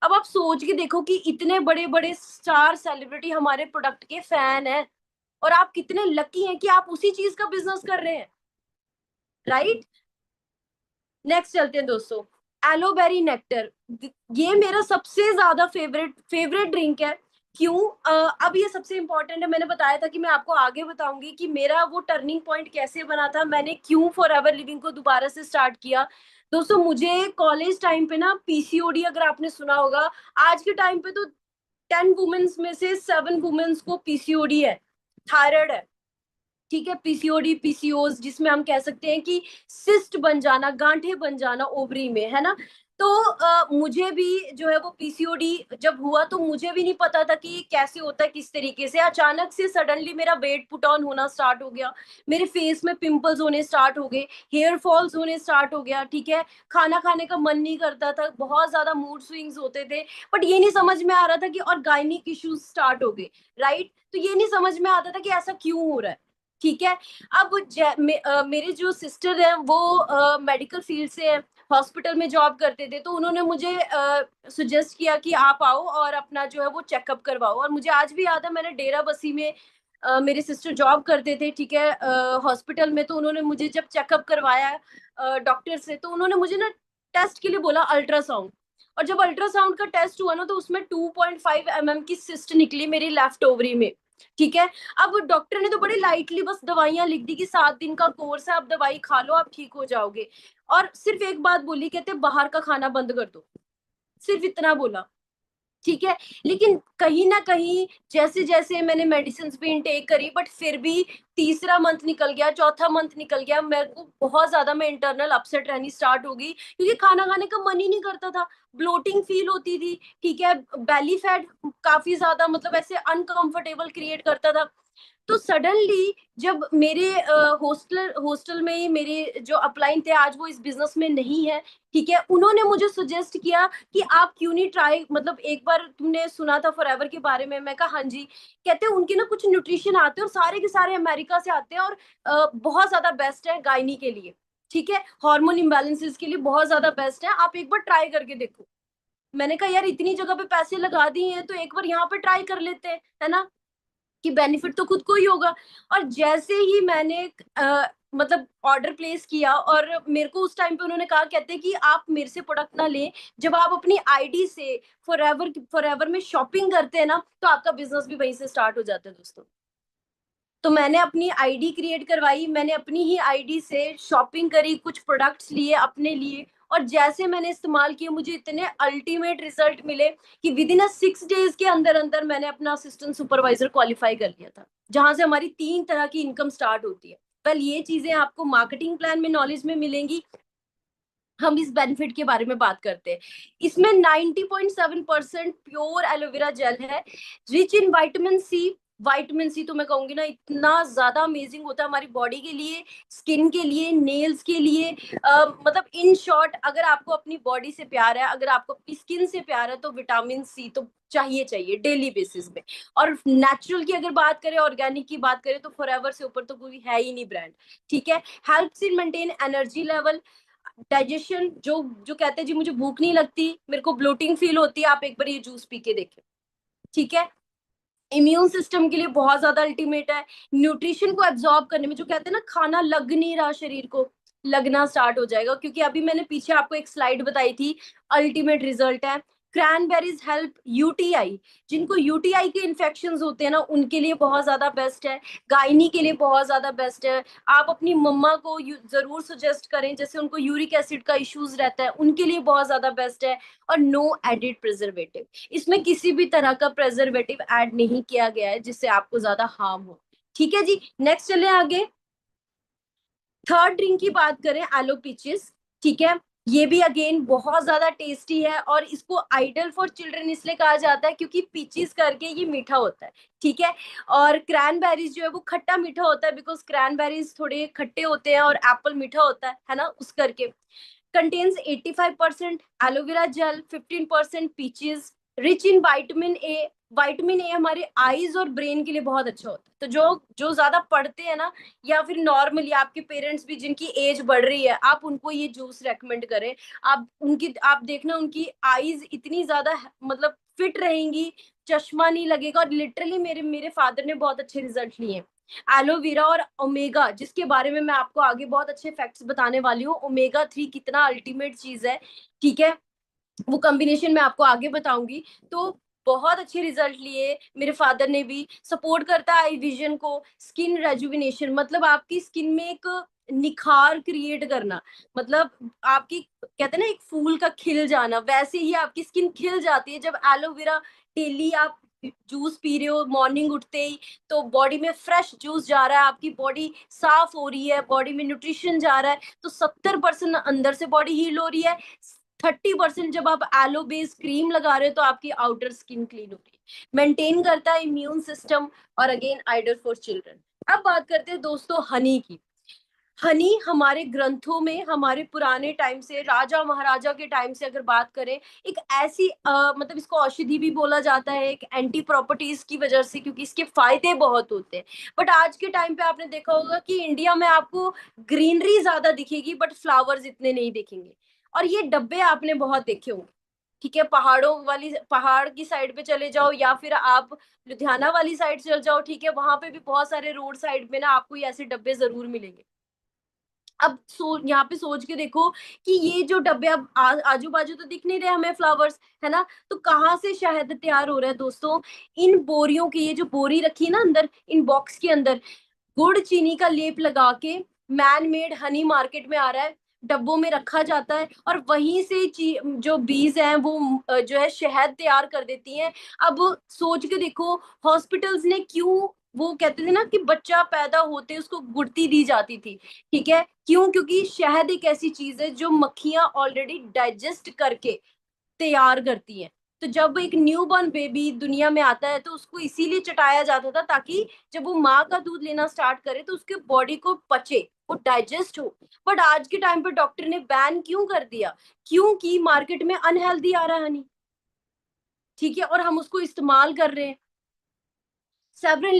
अब आप सोच के देखो कि इतने बड़े बड़े स्टार सेलिब्रिटी हमारे प्रोडक्ट के फैन हैं, और आप कितने लकी हैं कि आप उसी चीज का बिजनेस कर रहे हैं, राइट। नेक्स्ट चलते हैं दोस्तों, एलोबेरी नेक्टर। ये मेरा सबसे ज्यादा फेवरेट फेवरेट ड्रिंक है। क्यों? अब ये सबसे इंपॉर्टेंट है, मैंने बताया था कि मैं आपको आगे बताऊंगी कि मेरा वो टर्निंग पॉइंट कैसे बना था, मैंने क्यों फॉर एवर लिविंग को दोबारा से स्टार्ट किया। दोस्तों मुझे कॉलेज टाइम पे ना पीसीओडी, अगर आपने सुना होगा, आज के टाइम पे तो 10 वुमेन्स में से 7 वुमेन्स को पीसीओडी है, थायराइड है, ठीक है, पीसीओडी पीसीओस जिसमें हम कह सकते हैं कि सिस्ट बन जाना, गांठें बन जाना ओवरी में, है ना। तो मुझे भी जो है वो पीसीओडी जब हुआ तो मुझे भी नहीं पता था कि कैसे होता है, किस तरीके से अचानक से सडनली मेरा वेट पुट ऑन होना स्टार्ट हो गया, मेरे फेस में पिंपल्स होने स्टार्ट हो गए, हेयर फॉल्स होने स्टार्ट हो गया, ठीक है, खाना खाने का मन नहीं करता था, बहुत ज्यादा मूड स्विंग्स होते थे, बट ये नहीं समझ में आ रहा था कि और गायनिक इश्यूज स्टार्ट हो गए, राइट। तो ये नहीं समझ में आता था कि ऐसा क्यों हो रहा है, ठीक है। अब मेरे जो सिस्टर हैं वो मेडिकल फील्ड से है, हॉस्पिटल में जॉब करते थे, तो उन्होंने मुझे सजेस्ट किया कि आप आओ और अपना जो है वो चेकअप करवाओ, और मुझे आज भी याद है मैंने डेरा बसी में मेरे सिस्टर जॉब करते थे, ठीक है, हॉस्पिटल में, तो उन्होंने मुझे जब चेकअप करवाया डॉक्टर से, तो उन्होंने मुझे ना टेस्ट के लिए बोला अल्ट्रासाउंड, और जब अल्ट्रासाउंड का टेस्ट हुआ ना तो उसमें 2.5 mm की सिस्ट निकली मेरी लेफ्ट ओवरी में, ठीक है। अब डॉक्टर ने तो बड़ी लाइटली बस दवाइयां लिख दी कि 7 दिन का कोर्स है, आप दवाई खा लो आप ठीक हो जाओगे, और सिर्फ एक बात बोली, कहते बाहर का खाना बंद कर दो, सिर्फ इतना बोला, ठीक है। लेकिन कहीं ना कहीं जैसे जैसे मैंने मेडिसिन भी इनटेक करी, बट फिर भी तीसरा मंथ निकल गया, चौथा मंथ निकल गया, मेरे को बहुत ज्यादा मैं इंटरनल अपसेट रहनी स्टार्ट हो गई, क्योंकि खाना खाने का मन ही नहीं करता था, ब्लोटिंग फील होती थी, ठीक है, बेली फैट काफी ज्यादा मतलब ऐसे अनकंफर्टेबल क्रिएट करता था। तो सडनली जब मेरे हॉस्टल हॉस्टल में ही मेरे जो अपलाइन थे आज वो इस बिजनेस में नहीं है, ठीक है, उन्होंने मुझे सजेस्ट किया कि आप क्यों नहीं ट्राई, मतलब एक बार तुमने सुना था फॉरएवर के बारे में, मैं कहा हाँ जी, कहते हैं उनके ना कुछ न्यूट्रिशन आते हैं और सारे के सारे अमेरिका से आते हैं, और बहुत ज्यादा बेस्ट है गायनी के लिए, ठीक है, हार्मोन इम्बैलेंसेस के लिए बहुत ज्यादा बेस्ट है, आप एक बार ट्राई करके देखो। मैंने कहा यार इतनी जगह पे पैसे लगा दिए हैं तो एक बार यहाँ पे ट्राई कर लेते हैं, है ना, कि बेनिफिट तो खुद को ही होगा। और जैसे ही मैंने मतलब ऑर्डर प्लेस किया, और मेरे को उस टाइम पे उन्होंने कहा, कहते कि आप मेरे से प्रोडक्ट ना लें, जब आप अपनी आईडी से फॉरएवर में शॉपिंग करते हैं ना तो आपका बिजनेस भी वहीं से स्टार्ट हो जाता है दोस्तों। तो मैंने अपनी आईडी क्रिएट करवाई, मैंने अपनी ही आईडी से शॉपिंग करी, कुछ प्रोडक्ट्स लिए अपने लिए, और जैसे मैंने इस्तेमाल किए मुझे इतने अल्टीमेट रिजल्ट मिले कि विद इन 6 डेज के अंदर अंदर मैंने अपना असिस्टेंट सुपरवाइजर क्वालिफाई कर लिया था, जहां से हमारी 3 तरह की इनकम स्टार्ट होती है। वेल ये चीजें आपको मार्केटिंग प्लान में नॉलेज में मिलेंगी। हम इस बेनिफिट के बारे में बात करते हैं। इसमें 90.7% प्योर एलोवेरा जेल है, rich in vitamin C, vitamin C तो मैं कहूंगी ना इतना ज्यादा अमेजिंग होता है हमारी बॉडी के लिए, स्किन के लिए, नेल्स के लिए। मतलब इन शॉर्ट, अगर आपको अपनी बॉडी से प्यार है, अगर आपको अपनी स्किन से प्यार है, तो विटामिन सी तो चाहिए चाहिए डेली बेसिस पे। और नेचुरल की अगर बात करें, ऑर्गेनिक की बात करें, तो फॉरएवर से ऊपर तो कोई है ही नहीं ब्रांड। ठीक है। Helps in maintain energy level, digestion. जो जो कहते हैं जी मुझे भूख नहीं लगती, मेरे को ब्लोटिंग फील होती है, आप एक बार ये जूस पी के देखें। ठीक है। इम्यून सिस्टम के लिए बहुत ज्यादा अल्टीमेट है। न्यूट्रिशन को एब्जॉर्ब करने में, जो कहते हैं ना खाना लग नहीं रहा शरीर को, लगना स्टार्ट हो जाएगा, क्योंकि अभी मैंने पीछे आपको एक स्लाइड बताई थी, अल्टीमेट रिजल्ट है। क्रैनबेरीज हेल्प यूटीआई, जिनको यूटीआई के इन्फेक्शन होते हैं ना, उनके लिए बहुत ज्यादा बेस्ट है। गायनी के लिए बहुत ज्यादा बेस्ट है। आप अपनी मम्मा को जरूर सजेस्ट करें, जैसे उनको यूरिक एसिड का इश्यूज रहता है, उनके लिए बहुत ज्यादा बेस्ट है। और नो एडिड प्रिजर्वेटिव, इसमें किसी भी तरह का प्रेजर्वेटिव ऐड नहीं किया गया है जिससे आपको ज्यादा हार्म हो। ठीक है जी, नेक्स्ट चले आगे। थर्ड ड्रिंक की बात करें, एलो पीचेस। ठीक है। ये भी अगेन बहुत ज्यादा टेस्टी है, और इसको आइडल फॉर चिल्ड्रन इसलिए कहा जाता है क्योंकि पीचेस करके ये मीठा होता है। ठीक है। और क्रैनबेरीज जो है वो खट्टा मीठा होता है, बिकॉज क्रैनबेरीज थोड़े खट्टे होते हैं और एप्पल मीठा होता है ना, उस करके। contains 85% aloe vera gel, 15% peaches, rich in vitamin A. Vitamin A हमारे आईज और ब्रेन के लिए बहुत अच्छा होता है। तो जो जो ज्यादा पढ़ते हैं ना, या फिर नॉर्मली आपके पेरेंट्स भी जिनकी एज बढ़ रही है, आप उनको ये जूस रेकमेंड करें। आप देखना उनकी आईज इतनी ज्यादा मतलब फिट रहेंगी, चश्मा नहीं लगेगा। और लिटरली मेरे मेरे फादर ने बहुत अच्छे रिजल्ट लिए हैं। एलोवेरा और ओमेगा, जिसके बारे में मैं आपको आगे बहुत अच्छे फैक्ट्स बताने वाली हूँ, ओमेगा 3 कितना अल्टीमेट चीज है। ठीक है। वो कॉम्बिनेशन मैं आपको आगे बताऊंगी। तो बहुत अच्छे रिजल्ट लिए मेरे फादर ने भी। सपोर्ट करता है आई विजन को, स्किन रेजुविनेशन, मतलब आपकी स्किन में एक निखार क्रिएट करना, मतलब आपकी कहते हैं ना एक फूल का खिल जाना, वैसे ही आपकी स्किन खिल जाती है जब एलोवेरा डेली आप जूस पी रहे हो मॉर्निंग उठते ही। तो बॉडी में फ्रेश जूस जा रहा है, आपकी बॉडी साफ हो रही है, बॉडी में न्यूट्रिशन जा रहा है, तो 70% अंदर से बॉडी हील हो रही है। 30% जब आप एलो बेस्ड क्रीम लगा रहे हो तो आपकी आउटर स्किन क्लीन हो रही है। मेंटेन करता है इम्यून सिस्टम, और अगेन आइडल फॉर चिल्ड्रन। अब बात करते हैं दोस्तों हनी की। हनी हमारे ग्रंथों में, हमारे पुराने टाइम से, राजा महाराजा के टाइम से अगर बात करें, एक ऐसी मतलब इसको औषधि भी बोला जाता है, एक एंटी प्रॉपर्टीज की वजह से, क्योंकि इसके फायदे बहुत होते हैं। बट आज के टाइम पे आपने देखा होगा कि इंडिया में आपको ग्रीनरी ज्यादा दिखेगी, बट फ्लावर्स इतने नहीं दिखेंगे। और ये डब्बे आपने बहुत देखे होंगे। ठीक है। पहाड़ों वाली, पहाड़ की साइड पे चले जाओ, या फिर आप लुधियाना वाली साइड चल जाओ, ठीक है, वहां पे भी बहुत सारे रोड साइड में ना आपको ये ऐसे डब्बे जरूर मिलेंगे। अब यहाँ पे सोच के देखो कि ये जो डब्बे अब आजू बाजू तो दिख नहीं रहे हमें फ्लावर्स, है ना, तो कहाँ से शहद तैयार हो रहा है दोस्तों? इन बोरियों की, ये जो बोरी रखी है ना अंदर, इन बॉक्स के अंदर गुड़ चीनी का लेप लगा के मैन मेड हनी मार्केट में आ रहा है, डब्बों में रखा जाता है, और वहीं से जो बीज हैं वो जो है शहद तैयार कर देती हैं। अब सोच के देखो, हॉस्पिटल्स ने क्यों, वो कहते थे ना कि बच्चा पैदा होते उसको गुड़ती दी जाती थी। ठीक है। क्यों? क्योंकि शहद एक ऐसी चीज है जो मक्खियां ऑलरेडी डाइजेस्ट करके तैयार करती हैं। तो जब एक न्यू बॉर्न बेबी दुनिया में आता है तो उसको इसीलिए चटाया जाता था, ताकि जब वो माँ का दूध लेना स्टार्ट करे तो उसके बॉडी को पचे, वो डाइजेस्ट हो। बट आज के टाइम पे डॉक्टर ने बैन क्यों कर दिया? क्योंकि मार्केट में अनहेल्दी आ रहा है हनी। ठीक है। और हम उसको इस्तेमाल कर रहे हैं। Several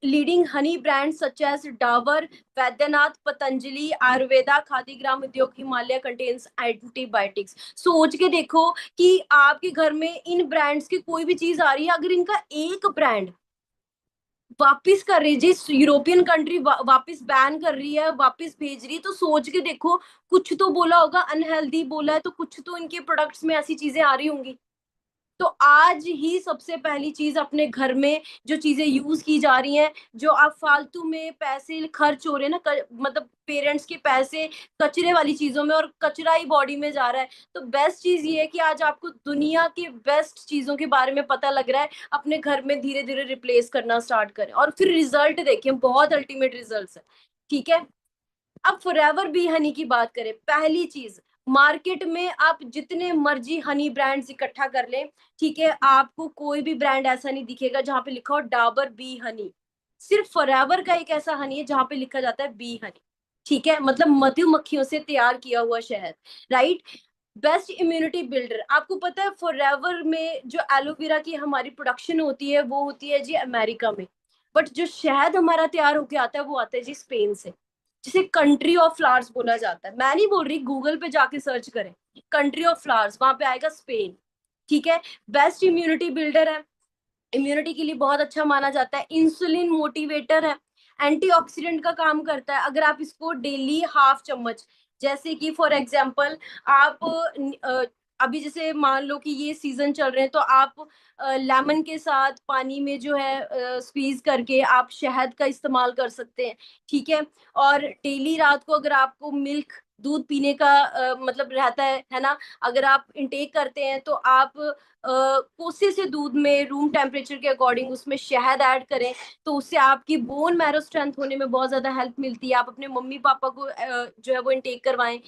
leading honey brands such as Dabur, Vaidyanath, Patanjali, Ayurveda, Khadigram उद्योग, हिमालय contains antibiotics। सोच के देखो कि आपके घर में इन ब्रांड्स की कोई भी चीज आ रही है, अगर इनका एक ब्रांड वापिस कर रही है, जिस यूरोपियन कंट्री वापिस बैन कर रही है, वापिस भेज रही है, तो सोच के देखो, कुछ तो बोला होगा, अनहेल्दी बोला है, तो कुछ तो इनके प्रोडक्ट्स में ऐसी चीजें आ रही होंगी। तो आज ही सबसे पहली चीज, अपने घर में जो चीजें यूज की जा रही हैं, जो आप फालतू में पैसे खर्च हो रहे हैं ना, मतलब पेरेंट्स के पैसे कचरे वाली चीजों में, और कचरा ही बॉडी में जा रहा है, तो बेस्ट चीज ये है कि आज आपको दुनिया के बेस्ट चीजों के बारे में पता लग रहा है। अपने घर में धीरे धीरे रिप्लेस करना स्टार्ट करें, और फिर रिजल्ट देखें, बहुत अल्टीमेट रिजल्ट है। ठीक है। अब फॉरएवर बी हनी की बात करें, पहली चीज मार्केट में आप जितने मर्जी हनी ब्रांड्स इकट्ठा कर लें, ठीक है, आपको कोई भी ब्रांड ऐसा नहीं दिखेगा जहां पे लिखा हो डाबर बी हनी। सिर्फ फॉरएवर का एक ऐसा हनी है जहां पे लिखा जाता है बी हनी, ठीक है, मतलब मधुमक्खियों से तैयार किया हुआ शहद, राइट। बेस्ट इम्यूनिटी बिल्डर, आपको पता है फॉरएवर में जो एलोवेरा की हमारी प्रोडक्शन होती है वो होती है जी अमेरिका में, बट जो शहद हमारा तैयार होके आता है वो आता है जी स्पेन से, जिसे कंट्री ऑफ फ्लावर्स बोला जाता है। मैं नहीं बोल रही, गूगल पे जाके सर्च करें, कंट्री ऑफ फ्लावर्स, वहां पे आएगा स्पेन, ठीक है। बेस्ट इम्यूनिटी बिल्डर है, इम्यूनिटी के लिए बहुत अच्छा माना जाता है। इंसुलिन मोटिवेटर है, एंटीऑक्सीडेंट का काम करता है। अगर आप इसको डेली हाफ चम्मच, जैसे कि फॉर एग्जांपल आप अभी जैसे मान लो कि ये सीजन चल रहे हैं तो आप लेमन के साथ पानी में जो है स्क्वीज करके आप शहद का इस्तेमाल कर सकते हैं, ठीक है। और डेली रात को अगर आपको मिल्क दूध पीने का मतलब रहता है ना, अगर आप इंटेक करते हैं तो आप कोसे से दूध में रूम टेम्परेचर के अकॉर्डिंग उसमें शहद ऐड करें, तो उससे आपकी बोन मैरो स्ट्रेंथ होने में बहुत ज्यादा हेल्प मिलती है। आप अपने मम्मी पापा को जो है वो इंटेक करवाएं।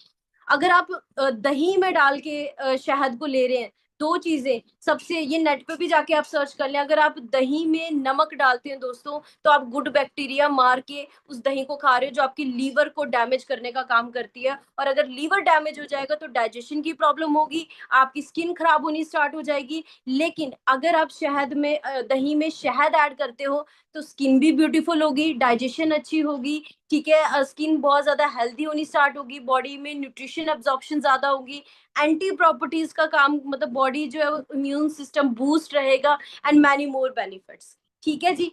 अगर आप दही में डाल के शहद को ले रहे हैं, दो चीजें, सबसे ये नेट पे भी जाके आप सर्च कर लें, अगर आप दही में नमक डालते हैं दोस्तों तो आप गुड बैक्टीरिया मार के उस दही को खा रहे हो, जो आपकी लीवर को डैमेज करने का काम करती है। और अगर लीवर डैमेज हो जाएगा तो डाइजेशन की प्रॉब्लम होगी, आपकी स्किन खराब होनी स्टार्ट हो जाएगी। लेकिन अगर आप शहद में दही में शहद ऐड करते हो तो स्किन भी ब्यूटीफुल होगी, डाइजेशन अच्छी होगी, ठीक है, स्किन बहुत ज्यादा हेल्दी होनी स्टार्ट होगी, बॉडी में न्यूट्रिशन एब्जॉर्प्शन ज्यादा होगी, एंटी प्रॉपर्टीज का काम, मतलब बॉडी जो है इम्यून सिस्टम बूस्ट रहेगा, एंड मैनी मोर बेनिफिट्स, ठीक है जी।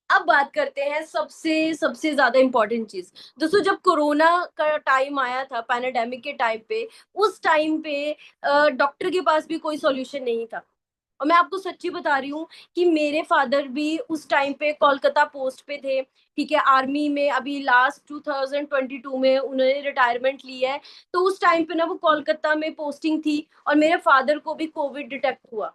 अब बात करते हैं सबसे सबसे ज्यादा इंपॉर्टेंट चीज। दोस्तों जब कोरोना का टाइम आया था, पैनेडेमिक के टाइम पे, उस टाइम पे डॉक्टर के पास भी कोई सॉल्यूशन नहीं था। और मैं आपको सच्ची बता रही हूँ कि मेरे फादर भी उस टाइम पे कोलकाता पोस्ट पे थे, ठीक है, आर्मी में, अभी लास्ट 2022 में उन्होंने रिटायरमेंट ली है। तो उस टाइम पे ना वो कोलकाता में पोस्टिंग थी और मेरे फादर को भी कोविड डिटेक्ट हुआ।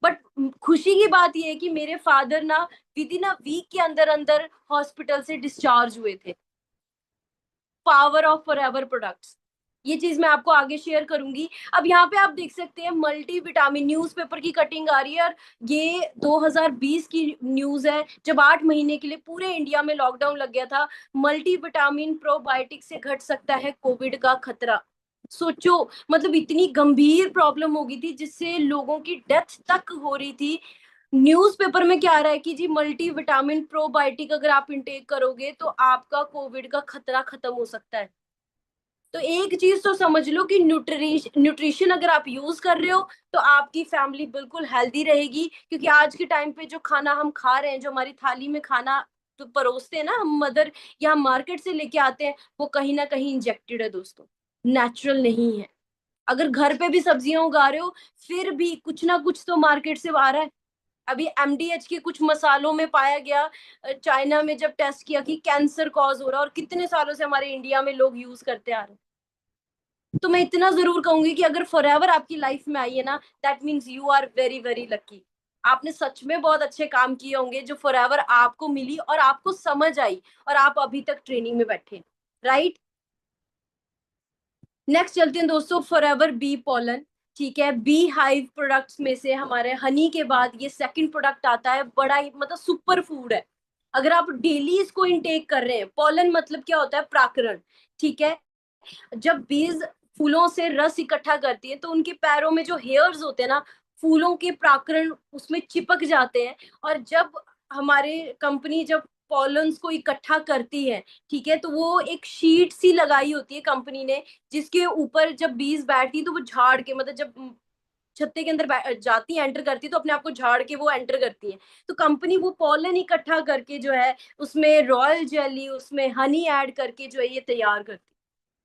बट खुशी की बात यह है कि मेरे फादर ना विद इन अ वीक के अंदर अंदर हॉस्पिटल से डिस्चार्ज हुए थे। पावर ऑफ फॉरएवर प्रोडक्ट्स, ये चीज मैं आपको आगे शेयर करूंगी। अब यहाँ पे आप देख सकते हैं मल्टी विटामिन, न्यूज़पेपर की कटिंग आ रही है, और ये 2020 की न्यूज है जब 8 महीने के लिए पूरे इंडिया में लॉकडाउन लग गया था। मल्टी विटामिन प्रोबायोटिक से घट सकता है कोविड का खतरा। सोचो, मतलब इतनी गंभीर प्रॉब्लम हो गई थी जिससे लोगों की डेथ तक हो रही थी। न्यूज़पेपर में क्या आ रहा है कि जी मल्टी विटामिन प्रोबायोटिक अगर आप इंटेक करोगे तो आपका कोविड का खतरा खत्म हो सकता है। तो एक चीज तो समझ लो कि न्यूट्रिशन अगर आप यूज कर रहे हो तो आपकी फैमिली बिल्कुल हेल्दी रहेगी, क्योंकि आज के टाइम पे जो खाना हम खा रहे हैं, जो हमारी थाली में खाना तो परोसते हैं ना हम मदर, या हम मार्केट से लेके आते हैं, वो कहीं ना कहीं इंजेक्टेड है दोस्तों, नेचुरल नहीं है। अगर घर पे भी सब्जियां उगा रहे हो फिर भी कुछ ना कुछ तो मार्केट से आ रहा है। अभी एमडीएच के कुछ मसालों में पाया गया, चाइना में जब टेस्ट किया कि कैंसर कॉज हो रहा है, और कितने सालों से हमारे इंडिया में लोग यूज करते आ रहे हैं। तो मैं इतना जरूर कहूंगी कि अगर फॉरएवर आपकी लाइफ में आई है ना, that means you are very very lucky. आपने सच में बहुत अच्छे काम किए होंगे जो फॉरएवर आपको मिली और आपको समझ आई, और आप अभी तक ट्रेनिंग में बैठे, राइट। नेक्स्ट चलते हैं दोस्तों, फॉरएवर बी पॉलन, ठीक है। बी हाइव प्रोडक्ट्स में से हमारे हनी के बाद ये सेकंड प्रोडक्ट आता है, बड़ा ही मतलब सुपर फूड है। अगर आप डेली इसको इनटेक कर रहे हैं, पॉलन मतलब क्या होता है, प्राकरण, ठीक है। जब बीज फूलों से रस इकट्ठा करती है तो उनके पैरों में जो हेयर्स होते हैं ना, फूलों के प्राकरण उसमें चिपक जाते हैं। और जब हमारे कंपनी जब पॉलन्स को इकट्ठा करती है, ठीक है, तो वो एक शीट सी लगाई होती है कंपनी ने, जिसके ऊपर जब बीज बैठती है तो वो झाड़ के, मतलब जब छत्ते के अंदर जाती है, एंटर करती है, तो अपने आप को झाड़ के वो एंटर करती है। तो कंपनी वो पॉलन इकट्ठा करके जो है उसमें रॉयल जेली, उसमें हनी ऐड करके जो है ये तैयार करती है।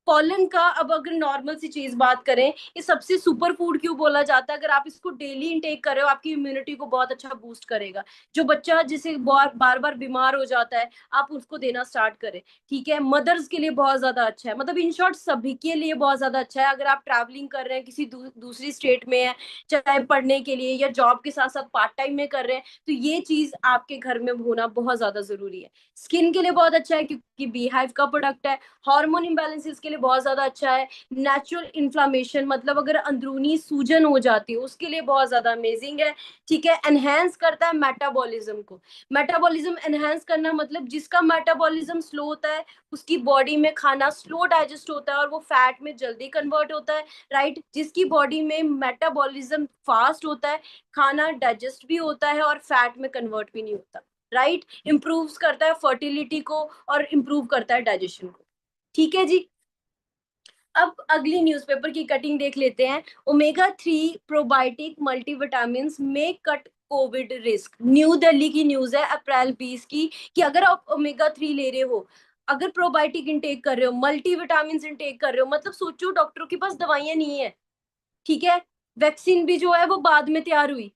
पोलन का, अब अगर नॉर्मल सी चीज बात करें, ये सबसे सुपर फूड क्यों बोला जाता है, अगर आप इसको डेली इंटेक कर रहे हो आपकी इम्यूनिटी को बहुत अच्छा बूस्ट करेगा। जो बच्चा जिसे बार बार बीमार हो जाता है, आप उसको देना स्टार्ट करें, ठीक है। मदर्स के लिए बहुत ज्यादा अच्छा है, मतलब इन शॉर्ट सभी के लिए बहुत ज्यादा अच्छा है। अगर आप ट्रैवलिंग कर रहे हैं, किसी दूसरी स्टेट में है, चाहे पढ़ने के लिए या जॉब के साथ साथ पार्ट टाइम में कर रहे हैं, तो ये चीज आपके घर में होना बहुत ज्यादा जरूरी है। स्किन के लिए बहुत अच्छा है क्योंकि बी हाइव का प्रोडक्ट है। हार्मोन इम्बैलेंसेस के लिए लिए बहुत ज्यादा अच्छा है। नेचुरल इन्फ्लामेशन, मतलब अगर अंदरूनी सूजन हो जाती है उसके लिए बहुत ज्यादा अमेजिंग है। ठीक है, एनहेंस करता है मेटाबॉलिज्म को। मेटाबॉलिज्म एनहेंस करना मतलब जिसका मेटाबॉलिज्म स्लो होता है उसकी बॉडी में खाना स्लो डाइजेस्ट होता है और वो फैट में जल्दी कन्वर्ट होता है। राइट, जिसकी बॉडी में मेटाबॉलिज्म फास्ट होता है खाना डाइजेस्ट भी होता है और फैट में कन्वर्ट भी नहीं होता। राइट, इंप्रूव्स करता है फर्टिलिटी को और इंप्रूव करता है डाइजेशन को। ठीक है जी। अब अगली न्यूज़पेपर की कटिंग देख लेते हैं। ओमेगा 3 प्रोबायोटिक मल्टीविटामिन में cut Covid risk. New Delhi की न्यूज है अप्रैल 20 की, कि अगर आप ओमेगा 3 ले रहे हो, अगर प्रोबायोटिक इंटेक कर रहे हो, मल्टीविटामिन इंटेक कर रहे हो, मतलब सोचो डॉक्टरों के पास दवाइयां नहीं है। ठीक है, वैक्सीन भी जो है वो बाद में तैयार हुई,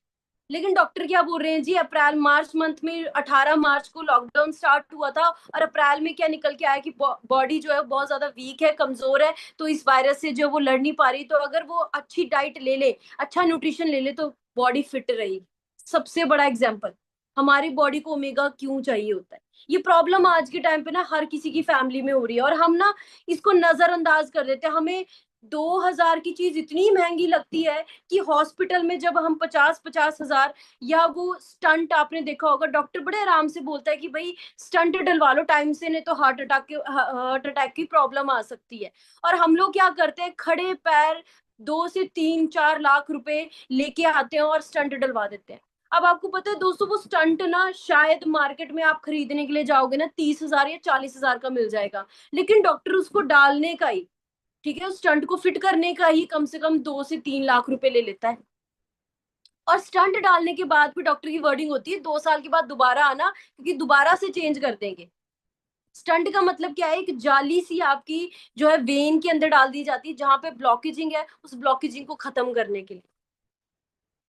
लेकिन डॉक्टर क्या बोल रहे हैं जी, अप्रैल मार्च मंथ में 18 मार्च को लॉकडाउन स्टार्ट हुआ था और अप्रैल में क्या निकल के आया कि बॉडी जो है बहुत ज्यादा वीक है, कमजोर है, तो इस वायरस से जो वो लड़ नहीं पा रही, तो अगर वो अच्छी डाइट ले ले, अच्छा न्यूट्रिशन ले ले, तो बॉडी फिट रहेगी। सबसे बड़ा एग्जाम्पल, हमारी बॉडी को ओमेगा क्यों चाहिए होता है। ये प्रॉब्लम आज के टाइम पे ना हर किसी की फैमिली में हो रही है और हम ना इसको नजरअंदाज कर देते हैं। हमें 2,000 की चीज इतनी महंगी लगती है कि हॉस्पिटल में जब हम 50-50 हजार, या वो स्टंट आपने देखा होगा, डॉक्टर बड़े आराम से बोलता है कि भाई स्टंट डलवा लो टाइम से, नहीं तो हार्ट अटैक की प्रॉब्लम आ सकती है। और हम लोग क्या करते हैं, खड़े पैर 2 से 3-4 लाख रुपए लेके आते हैं और स्टंट डलवा देते हैं। अब आपको पता है दोस्तों, वो स्टंट ना शायद मार्केट में आप खरीदने के लिए जाओगे ना 30,000 या 40,000 का मिल जाएगा, लेकिन डॉक्टर उसको डालने का ही, ठीक है, उस स्टंट को फिट करने का ही कम से कम 2 से 3 लाख रुपए ले लेता है। और स्टंट डालने के बाद भी डॉक्टर की वर्डिंग होती है 2 साल के बाद दोबारा आना, क्योंकि दोबारा से चेंज कर देंगे। स्टंट का मतलब क्या है, एक जाली सी आपकी जो है वेन के अंदर डाल दी जाती है, जहां पे ब्लॉकेजिंग है उस ब्लॉकेजिंग को खत्म करने के लिए।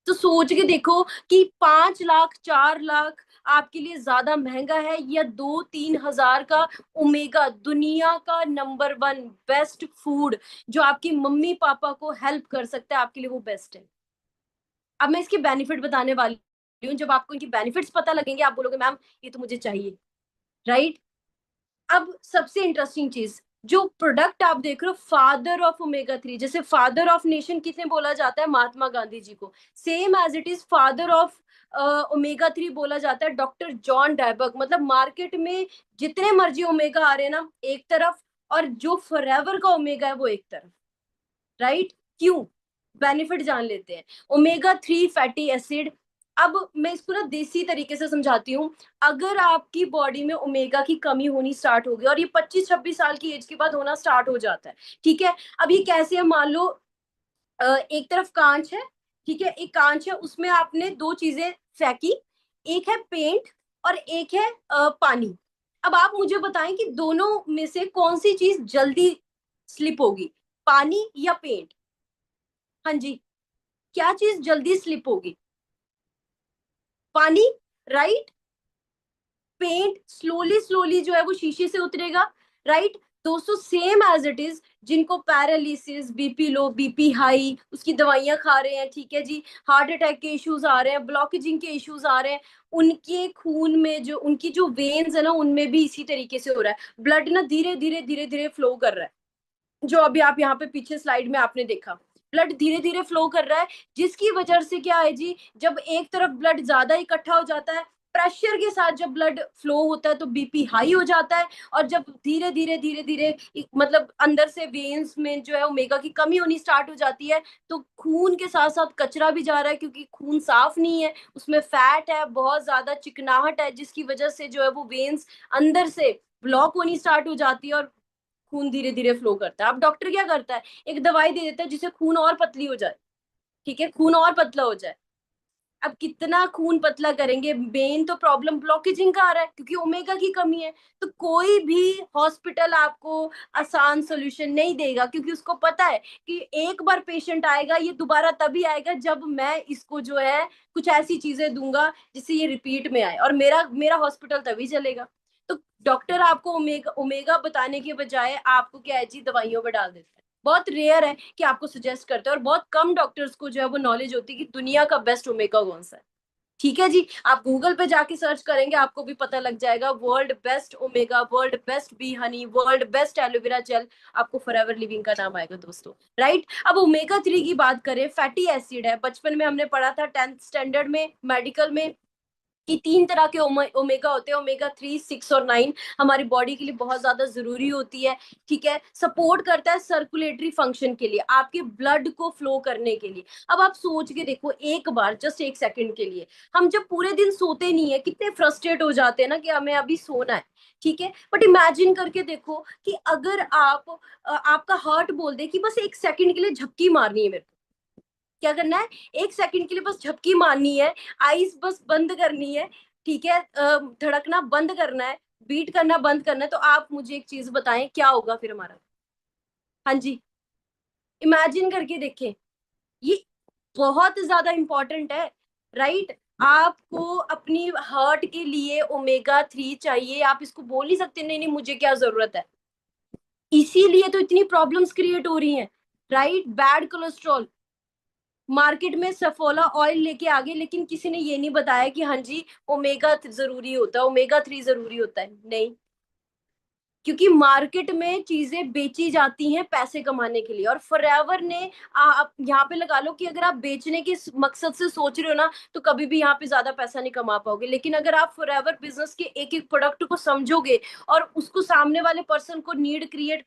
तो सोच के देखो कि 5 लाख 4 लाख आपके लिए ज्यादा महंगा है, या 2-3 हजार का ओमेगा, दुनिया का नंबर 1 बेस्ट फूड जो आपकी मम्मी पापा को हेल्प कर सकता है, आपके लिए वो बेस्ट है। अब मैं इसके बेनिफिट बताने वाली हूँ। जब आपको इनकी बेनिफिट्स पता लगेंगे आप बोलोगे मैम ये तो मुझे चाहिए। राइट, अब सबसे इंटरेस्टिंग चीज, जो प्रोडक्ट आप देख रहे हो, फादर ऑफ ओमेगा 3, जैसे फादर ऑफ नेशन किसने बोला जाता है, महात्मा गांधी जी को, same as it is father of omega 3 बोला जाता है डॉक्टर जॉन डायबर्ग। मतलब मार्केट में जितने मर्जी ओमेगा आ रहे हैं ना एक तरफ, और जो फॉरएवर का ओमेगा है वो एक तरफ। राइट, क्यों, बेनिफिट जान लेते हैं। ओमेगा 3 फैटी एसिड, अब मैं इसको ना देसी तरीके से समझाती हूँ। अगर आपकी बॉडी में ओमेगा की कमी होनी स्टार्ट होगी, और ये 25-26 साल की एज के बाद होना स्टार्ट हो जाता है, ठीक है। अब ये कैसे है, मान लो एक तरफ कांच है, ठीक है, एक कांच है, उसमें आपने दो चीजें फेंकी, एक है पेंट और एक है पानी। अब आप मुझे बताएं कि दोनों में से कौन सी चीज जल्दी स्लिप होगी, पानी या पेंट। हाँ जी, क्या चीज जल्दी स्लिप होगी, पानी। राइट, पेंट स्लोली स्लोली जो है वो शीशे से उतरेगा। राइट, दोस्तों सेम एज इट इज, जिनको paralysis, BP low, BP high, उसकी दवाइयां खा रहे हैं, ठीक है जी, हार्ट अटैक के इश्यूज आ रहे हैं, ब्लॉकेजिंग के इश्यूज आ रहे हैं, उनके खून में जो उनकी जो वेन्स है ना उनमें भी इसी तरीके से हो रहा है, ब्लड ना धीरे धीरे धीरे धीरे फ्लो कर रहा है। जो अभी आप यहाँ पे पीछे स्लाइड में आपने देखा, ब्लड धीरे धीरे फ्लो कर रहा है, जिसकी वजह से क्या है जी, जब एक तरफ ब्लड ज्यादा इकट्ठा हो जाता है, प्रेशर के साथ जब ब्लड फ्लो होता है तो बीपी हाई हो जाता है, और जब धीरे धीरे धीरे धीरे मतलब अंदर से वेन्स में जो है ओमेगा की कमी होनी स्टार्ट हो जाती है, तो खून के साथ साथ कचरा भी जा रहा है, क्योंकि खून साफ नहीं है, उसमें फैट है, बहुत ज्यादा चिकनाहट है, जिसकी वजह से जो है वो वेन्स अंदर से ब्लॉक होनी स्टार्ट हो जाती है और खून धीरे धीरे फ्लो करता है। अब डॉक्टर क्या करता है, एक दवाई दे देता है जिससे खून और पतली हो जाए, ठीक है, खून और पतला हो जाए। अब कितना खून पतला करेंगे, मेन तो प्रॉब्लम ब्लॉकेजिंग का आ रहा है क्योंकि ओमेगा की कमी है। तो कोई भी हॉस्पिटल आपको आसान सोल्यूशन नहीं देगा, क्योंकि उसको पता है कि एक बार पेशेंट आएगा, ये दोबारा तभी आएगा जब मैं इसको जो है कुछ ऐसी चीजें दूंगा जिससे ये रिपीट में आए, और मेरा मेरा हॉस्पिटल तभी चलेगा। तो डॉक्टर आपको ओमेगा ओमेगा बताने के बजाय आपको क्या है जी, दवाइयों में डाल देता है। बहुत रेयर है कि आपको सजेस्ट करते हैं, और बहुत कम डॉक्टर्स को जो है वो नॉलेज होती है कि दुनिया का बेस्ट ओमेगा कौन सा है। ठीक है जी, आप गूगल पे जाके सर्च करेंगे आपको भी पता लग जाएगा, world best omega, world best B Honey, world best aloe vera gel, आपको फॉरएवर लिविंग का नाम आएगा दोस्तों। राइट, अब ओमेगा 3 की बात करें, फैटी एसिड है, बचपन में हमने पढ़ा था 10th स्टैंडर्ड में मेडिकल में कि 3 तरह के ओमेगा होते हैं, ओमेगा 3, 6 और 9, हमारी बॉडी के लिए बहुत ज्यादा जरूरी होती है। ठीक है, सपोर्ट करता है सर्कुलेटरी फंक्शन के लिए, आपके ब्लड को फ्लो करने के लिए। अब आप सोच के देखो एक बार, जस्ट 1 सेकंड के लिए, हम जब पूरे दिन सोते नहीं है कितने फ्रस्ट्रेट हो जाते हैं ना कि हमें अभी सोना है। ठीक है, बट इमेजिन करके देखो कि अगर आप आपका हार्ट बोल दे कि बस 1 सेकंड के लिए झपकी मारनी है मेरे को, क्या करना है? 1 सेकंड के लिए बस झपकी मारनी है, आईज बस बंद करनी है। ठीक है, धड़कना बंद करना है, बीट करना बंद करना है, तो आप मुझे एक चीज बताएं क्या होगा फिर हमारा? हाँ जी, इमेजिन करके देखें, ये बहुत ज्यादा इंपॉर्टेंट है। राइट, आपको अपनी हार्ट के लिए ओमेगा 3 चाहिए, आप इसको बोल नहीं सकते नहीं नहीं मुझे क्या जरूरत है। इसीलिए तो इतनी प्रॉब्लम्स क्रिएट हो रही हैं। राइट, बैड कोलेस्ट्रॉल, मार्केट में सफोला ऑयल लेके आ गए, लेकिन किसी ने ये नहीं बताया कि हाँ जी ओमेगा जरूरी होता है, ओमेगा 3 जरूरी होता है, नहीं। क्योंकि मार्केट में चीजें बेची जाती हैं पैसे कमाने के लिए, और फॉरएवर ने आप यहाँ पे लगा लो कि अगर आप बेचने के मकसद से सोच रहे हो ना, तो कभी भी यहाँ पे ज्यादा पैसा नहीं कमा पाओगे। लेकिन अगर आप फॉरएवर बिजनेस के एक एक प्रोडक्ट को समझोगे और उसको सामने वाले पर्सन को नीड क्रिएट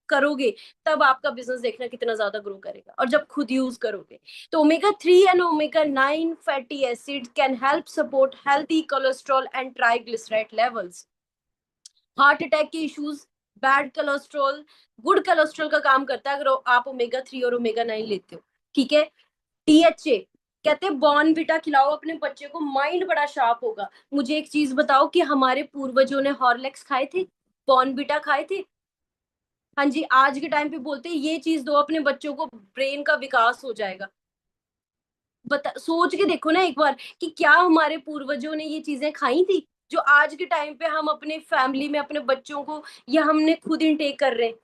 करोगे, तब आपका बिजनेस देखना कितना ज्यादा ग्रो करेगा, और जब खुद यूज करोगे। तो omega 3 and omega 9 fatty acid can help support healthy cholesterol and triglyceride levels, heart attack के issues, bad cholesterol, good cholesterol का काम करता है अगर आप ओमेगा 3 और ओमेगा 9 लेते हो। ठीक है, टीएचए, कहते हैं बॉर्नविटा खिलाओ अपने बच्चे को, माइंड बड़ा शार्प होगा। मुझे एक चीज बताओ कि हमारे पूर्वजों ने हॉर्लिक्स खाए थे, बॉर्नविटा खाए थे? हाँ जी, आज के टाइम पे बोलते हैं ये चीज दो अपने बच्चों को, ब्रेन का विकास हो जाएगा। सोच के देखो ना एक बार कि क्या हमारे पूर्वजों ने ये चीजें खाई थी जो आज के टाइम पे हम अपने फैमिली में अपने बच्चों को, या हमने खुद इनटेक कर रहे हैं।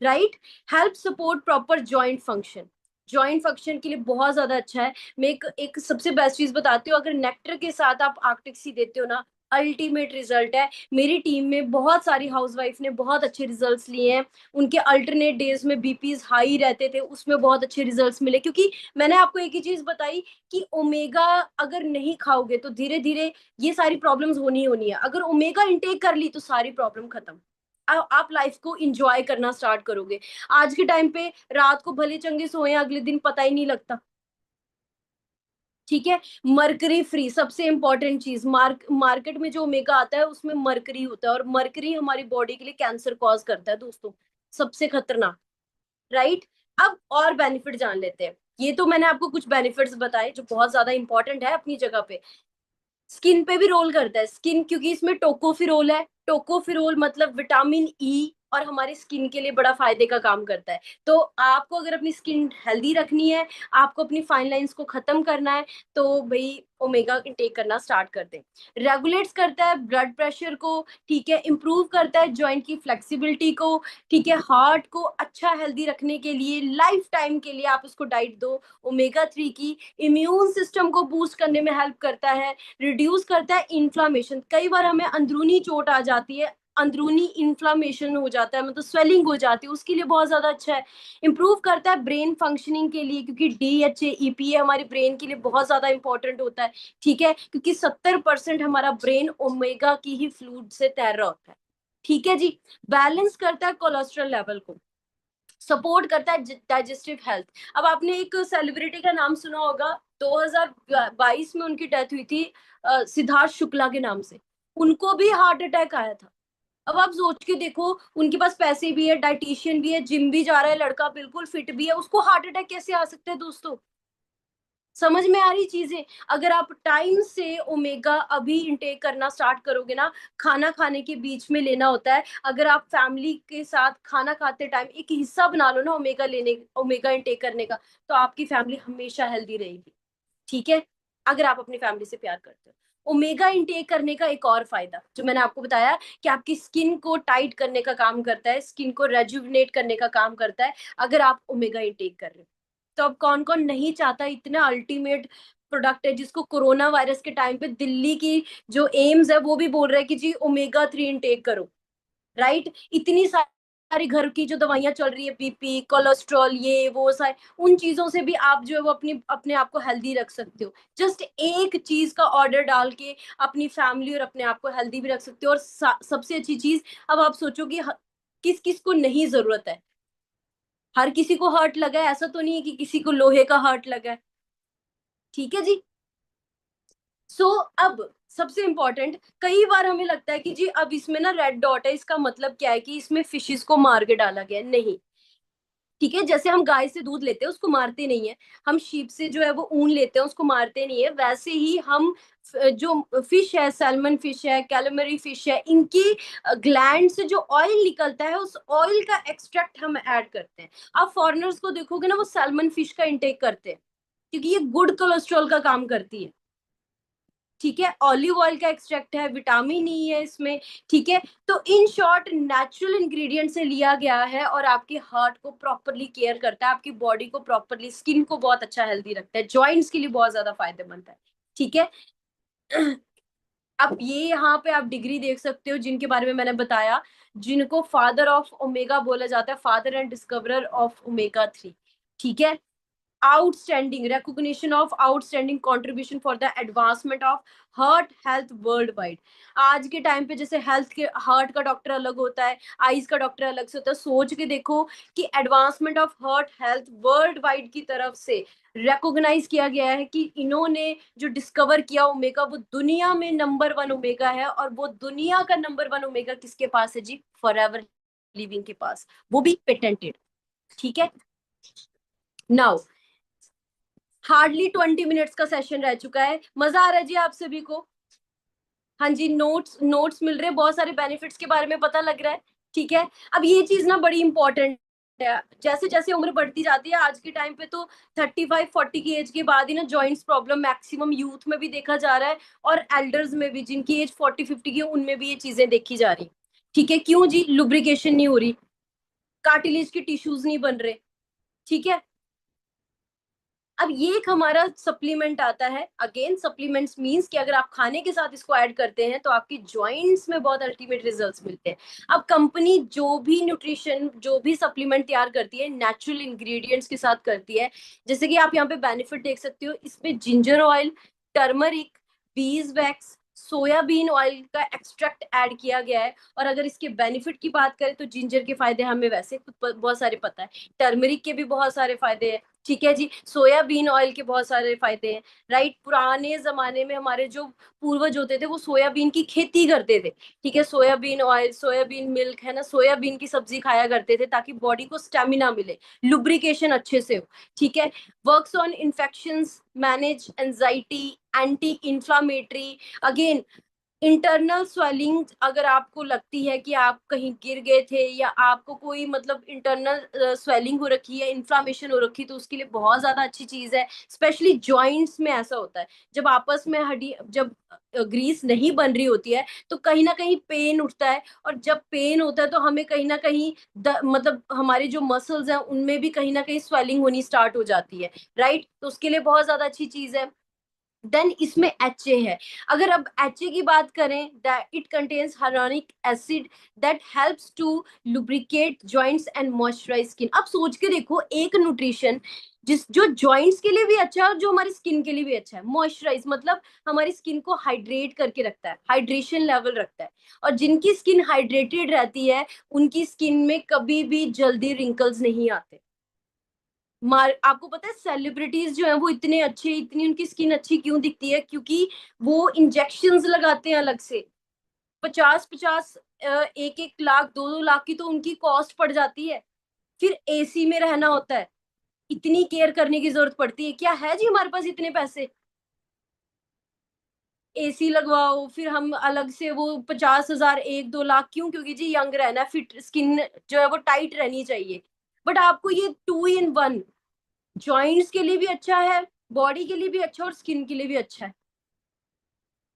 Right, help support proper joint function, joint function के लिए बहुत ज्यादा अच्छा है। मैं एक सबसे बेस्ट चीज बताती हूँ, अगर नेक्टर के साथ आप आर्कटिक सी देते हो ना, अल्टीमेट रिजल्ट है। मेरी टीम में बहुत सारी हाउसवाइफ ने बहुत अच्छे रिजल्ट्स लिए हैं, उनके अल्टरनेट डेज में बीपीज हाई रहते थे, उसमें बहुत अच्छे रिजल्ट्स मिले, क्योंकि मैंने आपको एक ही चीज बताई कि ओमेगा अगर नहीं खाओगे तो धीरे धीरे ये सारी प्रॉब्लम्स होनी ही होनी है, अगर ओमेगा इंटेक कर ली तो सारी प्रॉब्लम खत्म। आप लाइफ को इंजॉय करना स्टार्ट करोगे। आज के टाइम पे रात को भले चंगे सोए, अगले दिन पता ही नहीं लगता। ठीक है, मरकरी फ्री, सबसे इंपॉर्टेंट चीज, मार्केट में जो ओमेगा आता है उसमें मरकरी होता है, और मरकरी हमारी बॉडी के लिए कैंसर कॉज करता है दोस्तों, सबसे खतरनाक। राइट, अब और बेनिफिट जान लेते हैं। ये तो मैंने आपको कुछ बेनिफिट्स बताए जो बहुत ज्यादा इंपॉर्टेंट है अपनी जगह पे। स्किन पे भी रोल करता है, स्किन, क्योंकि इसमें टोकोफिरोल है, टोकोफिरोल मतलब विटामिन ई, और हमारी स्किन के लिए बड़ा फायदे का काम करता है। तो आपको अगर अपनी स्किन हेल्दी रखनी है, आपको अपनी फाइन लाइंस को खत्म करना है, तो भाई ओमेगा इंटेक करना स्टार्ट कर दें। रेगुलेट्स करता है ब्लड प्रेशर को, ठीक है, इंप्रूव करता है जॉइंट की फ्लेक्सिबिलिटी को, ठीक है, हार्ट को अच्छा हेल्दी रखने के लिए लाइफ टाइम के लिए आप उसको डाइट दो ओमेगा 3 की। इम्यून सिस्टम को बूस्ट करने में हेल्प करता है, रिड्यूस करता है इन्फ्लामेशन, कई बार हमें अंदरूनी चोट आ जाती है, अंदरूनी इन्फ्लामेशन हो जाता है, मतलब स्वेलिंग हो जाती है, उसके लिए बहुत ज्यादा अच्छा है। इंप्रूव करता है ब्रेन फंक्शनिंग के लिए, क्योंकि डीएचए ईपीए हमारे ब्रेन के लिए बहुत ज्यादा इंपॉर्टेंट होता है। ठीक है, क्योंकि 70% हमारा ब्रेन ओमेगा की ही फ्लूइड से तैर रहा होता है। ठीक है जी, बैलेंस करता है कोलेस्ट्रॉल लेवल को, सपोर्ट करता है डाइजेस्टिव हेल्थ। अब आपने एक सेलिब्रिटी का नाम सुना होगा, 2022 में उनकी डेथ हुई थी, सिद्धार्थ शुक्ला के नाम से, उनको भी हार्ट अटैक आया था। अब आप सोच के देखो, उनके पास पैसे भी है, डाइटिशियन भी है, जिम भी जा रहा है लड़का, बिल्कुल फिट भी है, उसको हार्ट अटैक कैसे आ सकता है दोस्तों? समझ में आ रही चीजें? अगर आप टाइम से ओमेगा अभी इंटेक करना स्टार्ट करोगे ना, खाना खाने के बीच में लेना होता है, अगर आप फैमिली के साथ खाना खाते टाइम एक हिस्सा बना लो ना ओमेगा इंटेक करने का, तो आपकी फैमिली हमेशा हेल्दी रहेगी। ठीक है, अगर आप अपनी फैमिली से प्यार करते हो। ओमेगा इंटेक करने का एक और फायदा जो मैंने आपको बताया कि आपकी स्किन को टाइट करने का काम करता है, स्किन को रेजुविनेट करने का काम करता है, अगर आप ओमेगा इंटेक कर रहे हो। तो अब कौन कौन नहीं चाहता इतना अल्टीमेट प्रोडक्ट है जिसको कोरोना वायरस के टाइम पे दिल्ली की जो एम्स है वो भी बोल रहा है कि जी ओमेगा 3 इनटेक करो, राइट। इतनी सारी घर की जो दवाइयां चल रही है, बीपी, कोलेस्ट्रॉल, ये वो सारे, उन चीजों से भी आप जो है वो अपने आप को हेल्दी रख सकते हो। जस्ट एक चीज का ऑर्डर डाल के अपनी फैमिली और अपने आप को हेल्दी भी रख सकते हो। और सबसे अच्छी चीज, अब आप सोचो कि किस किस को नहीं जरूरत है। हर किसी को हर्ट लगा है, ऐसा तो नहीं है कि किसी को लोहे का हर्ट लगा है। ठीक है जी। सो अब सबसे इंपॉर्टेंट, कई बार हमें लगता है कि जी अब इसमें ना रेड डॉट है, इसका मतलब क्या है कि इसमें फिशेस को मार के डाला गया है। नहीं, ठीक है। जैसे हम गाय से दूध लेते हैं उसको मारते नहीं है, हम शीप से जो है वो ऊन लेते हैं उसको मारते नहीं है, वैसे ही हम जो फिश है, सैल्मन फिश है, कैलमरी फिश है, इनकी ग्लैंड से जो ऑयल निकलता है उस ऑयल का एक्सट्रैक्ट हम ऐड करते हैं। आप फॉरेनर्स को देखोगे ना, वो सैल्मन फिश का इंटेक करते हैं क्योंकि ये गुड कोलेस्ट्रॉल का काम करती है। ठीक है, ऑलिव ऑयल का एक्सट्रैक्ट है, विटामिन ई है इसमें। ठीक है, तो इन शॉर्ट नेचुरल इंग्रेडिएंट से लिया गया है और आपके हार्ट को प्रॉपरली केयर करता है, आपकी बॉडी को प्रॉपरली, स्किन को बहुत अच्छा हेल्दी रखता है, जॉइंट्स के लिए बहुत ज्यादा फायदेमंद है। ठीक है। अब ये यहाँ पे आप डिग्री देख सकते हो जिनके बारे में मैंने बताया, जिनको फादर ऑफ ओमेगा बोला जाता है, father and discoverer of omega 3। ठीक है। outstanding recognition of outstanding contribution for the advancement of heart health world wide. आज के टाइम पे जैसे हेल्थ के, हार्ट का डॉक्टर अलग होता है, आईज का डॉक्टर अलग से होता है, सोच के देखो कि advancement of heart health world wide की तरफ से रिकॉग्नाइज किया गया है कि इन्होंने जो डिस्कवर किया ओमेगा, वो दुनिया में नंबर 1 ओमेगा है। और वो दुनिया का नंबर 1 ओमेगा किसके पास है जी? फॉरएवर लिविंग के पास, वो भी पेटेंटेड। ठीक है। नाउ हार्डली 20 मिनट्स का सेशन रह चुका है, मजा आ रहा है जी आप सभी को? हाँ जी, नोट्स नोट्स मिल रहे हैं, बहुत सारे बेनिफिट्स के बारे में पता लग रहा है। ठीक है। अब ये चीज ना बड़ी इंपॉर्टेंट है, जैसे जैसे उम्र बढ़ती जाती है आज के टाइम पे तो 35-40 की एज के बाद ही ना जॉइंट्स प्रॉब्लम मैक्सिमम यूथ में भी देखा जा रहा है, और एल्डर्स में भी, जिनकी एज 40-50 की है उनमें भी ये चीजें देखी जा रही। ठीक है, क्यों जी? लुब्रिकेशन नहीं हो रही, कार्टिलेज के टिश्यूज नहीं बन रहे। ठीक है। अब ये एक हमारा सप्लीमेंट आता है, अगेन सप्लीमेंट्स मींस कि अगर आप खाने के साथ इसको ऐड करते हैं तो आपकी जॉइंट्स में बहुत अल्टीमेट रिजल्ट्स मिलते हैं। अब कंपनी जो भी न्यूट्रिशन, जो भी सप्लीमेंट तैयार करती है, नेचुरल इंग्रेडिएंट्स के साथ करती है। जैसे कि आप यहाँ पे बेनिफिट देख सकते हो, इसमें ginger oil, turmeric, bees wax, soybean oil का एक्सट्रैक्ट ऐड किया गया है। और अगर इसके बेनिफिट की बात करें तो जिंजर के फायदे हमें वैसे खुद बहुत सारे पता है, टर्मरिक के भी बहुत सारे फायदे हैं। ठीक है जी, सोयाबीन ऑयल के बहुत सारे फायदे हैं, राइट। पुराने जमाने में हमारे जो पूर्वज होते थे वो सोयाबीन की खेती करते थे। ठीक है, सोयाबीन ऑयल, सोयाबीन मिल्क है ना, सोयाबीन की सब्जी खाया करते थे ताकि बॉडी को स्टेमिना मिले, लुब्रिकेशन अच्छे से हो। ठीक है। Works on infections, manage anxiety, anti inflammatory. Again, internal swelling, अगर आपको लगती है कि आप कहीं गिर गए थे या आपको कोई मतलब इंटरनल स्वेलिंग हो रखी है, इन्फ्लामेशन हो रखी है, तो उसके लिए बहुत ज्यादा अच्छी चीज है। स्पेशली जॉइंट्स में ऐसा होता है, जब आपस में हड्डी, जब ग्रीस नहीं बन रही होती है तो कहीं ना कहीं पेन उठता है, और जब पेन होता है तो हमें कहीं ना कहीं मतलब हमारे जो मसल्स हैं उनमें भी कहीं ना कहीं स्वेलिंग होनी स्टार्ट हो जाती है, राइट। तो उसके लिए बहुत ज्यादा अच्छी चीज है। देन इसमें एच ए है। अगर अब एच ए की बात करें, it contains hyaluronic acid that helps to lubricate joints and moisturise skin. अब सोच के देखो, एक न्यूट्रिशन जो जॉइंट्स के लिए भी अच्छा है और जो हमारी स्किन के लिए भी अच्छा है। मॉइस्चराइज मतलब हमारी स्किन को हाइड्रेट करके रखता है, हाइड्रेशन लेवल रखता है। और जिनकी स्किन हाइड्रेटेड रहती है उनकी स्किन में कभी भी जल्दी रिंकल्स नहीं आते। आपको पता है सेलिब्रिटीज जो है वो इतने अच्छे, इतनी उनकी स्किन अच्छी क्यों दिखती है? क्योंकि वो इंजेक्शंस लगाते हैं अलग से, 50-50, 1-1 लाख, 2-2 लाख की तो उनकी कॉस्ट पड़ जाती है। फिर एसी में रहना होता है, इतनी केयर करने की जरूरत पड़ती है क्या? है जी हमारे पास इतने पैसे? एसी लगवाओ, फिर हम अलग से वो 50,000, 1-2 लाख क्यों? क्योंकि जी यंग रहना, फिट स्किन जो है वो टाइट रहनी चाहिए। बट आपको ये 2 in 1, जॉइंट्स के लिए भी अच्छा है, बॉडी के लिए भी अच्छा, और स्किन के लिए भी अच्छा है।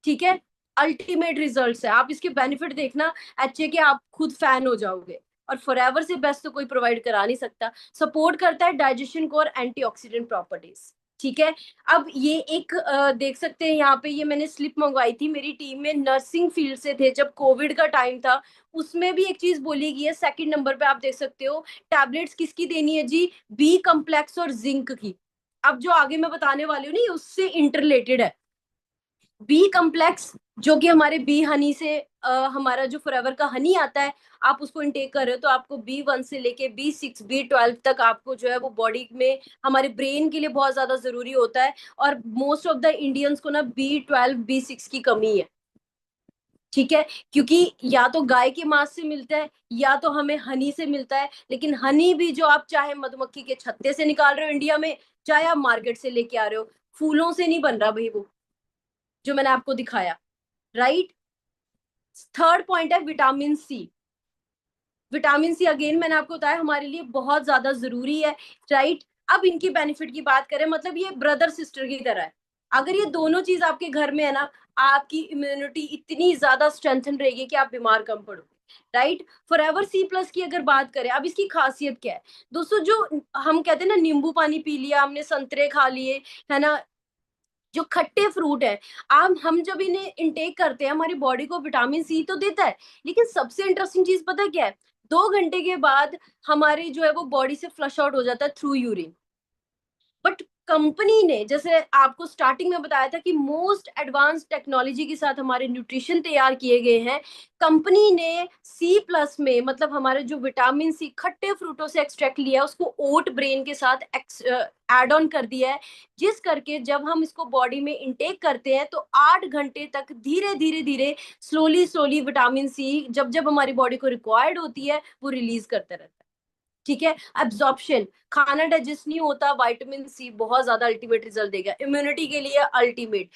ठीक है, अल्टीमेट रिजल्ट्स है, आप इसके बेनिफिट देखना, एचए के आप खुद फैन हो जाओगे। और फॉरएवर से बेस्ट तो कोई प्रोवाइड करा नहीं सकता। सपोर्ट करता है डाइजेशन को और एंटीऑक्सीडेंट प्रॉपर्टीज। ठीक है। अब ये एक देख सकते हैं यहाँ पे, ये मैंने स्लिप मंगवाई थी, मेरी टीम में नर्सिंग फील्ड से थे जब कोविड का टाइम था, उसमें भी एक चीज बोली गई है। सेकंड नंबर पे आप देख सकते हो टैबलेट्स किसकी देनी है जी, बी कम्प्लेक्स और जिंक की। अब जो आगे मैं बताने वाली हूँ ना, ये उससे इंटरलेटेड है। बी कम्प्लेक्स जो कि हमारे बी हनी से हमारा जो फॉरएवर का हनी आता है, आप उसको इनटेक कर रहे हो तो आपको B1 से लेके B6 B12 तक आपको जो है वो बॉडी में, हमारे ब्रेन के लिए बहुत ज्यादा जरूरी होता है। और मोस्ट ऑफ द इंडियंस को ना B12 B6 की कमी है। ठीक है, क्योंकि या तो गाय के मांस से मिलता है या तो हमें हनी से मिलता है, लेकिन हनी भी जो आप चाहे मधुमक्खी के छत्ते से निकाल रहे हो इंडिया में, चाहे आप मार्केट से लेके आ रहे हो, फूलों से नहीं बन रहा भाई वो, जो मैंने आपको दिखाया। राइट। थर्ड पॉइंट है vitamin C. Vitamin C again मैंने आपको बताया हमारे लिए बहुत ज्यादा जरूरी है। राइट। अब इनकी बेनिफिट की बात करें, मतलब ये ब्रदर सिस्टर की तरह है। अगर ये दोनों चीज आपके घर में है ना, आपकी इम्यूनिटी इतनी ज्यादा स्ट्रेंथन रहेगी कि आप बीमार कम पड़ोगे। राइट। फॉरएवर सी प्लस की अगर बात करें, अब इसकी खासियत क्या है दोस्तों, जो हम कहते हैं ना नींबू पानी पी लिया हमने, संतरे खा लिए, है ना, जो खट्टे फ्रूट है, आम हम जब इन्हें इनटेक करते हैं हमारी बॉडी को विटामिन सी तो देता है, लेकिन सबसे इंटरेस्टिंग चीज पता क्या है, 2 घंटे के बाद हमारे जो है वो बॉडी से फ्लश आउट हो जाता है थ्रू यूरिन। बट कंपनी ने जैसे आपको स्टार्टिंग में बताया था कि मोस्ट एडवांस टेक्नोलॉजी के साथ हमारे न्यूट्रिशन तैयार किए गए हैं, कंपनी ने सी प्लस में, मतलब हमारे जो विटामिन सी खट्टे फ्रूटों से एक्सट्रैक्ट लिया है, उसको ओट ब्रेन के साथ एड ऑन कर दिया है, जिस करके जब हम इसको बॉडी में इंटेक करते हैं तो 8 घंटे तक धीरे धीरे धीरे स्लोली स्लोली विटामिन सी जब जब हमारी बॉडी को रिक्वायर्ड होती है वो रिलीज करता रहता है। ठीक है। एब्जॉर्प्शन, खाना डाइजेस्ट नहीं होता, विटामिन सी बहुत ज्यादा अल्टीमेट रिजल्ट देगा, इम्यूनिटी के लिए अल्टीमेट।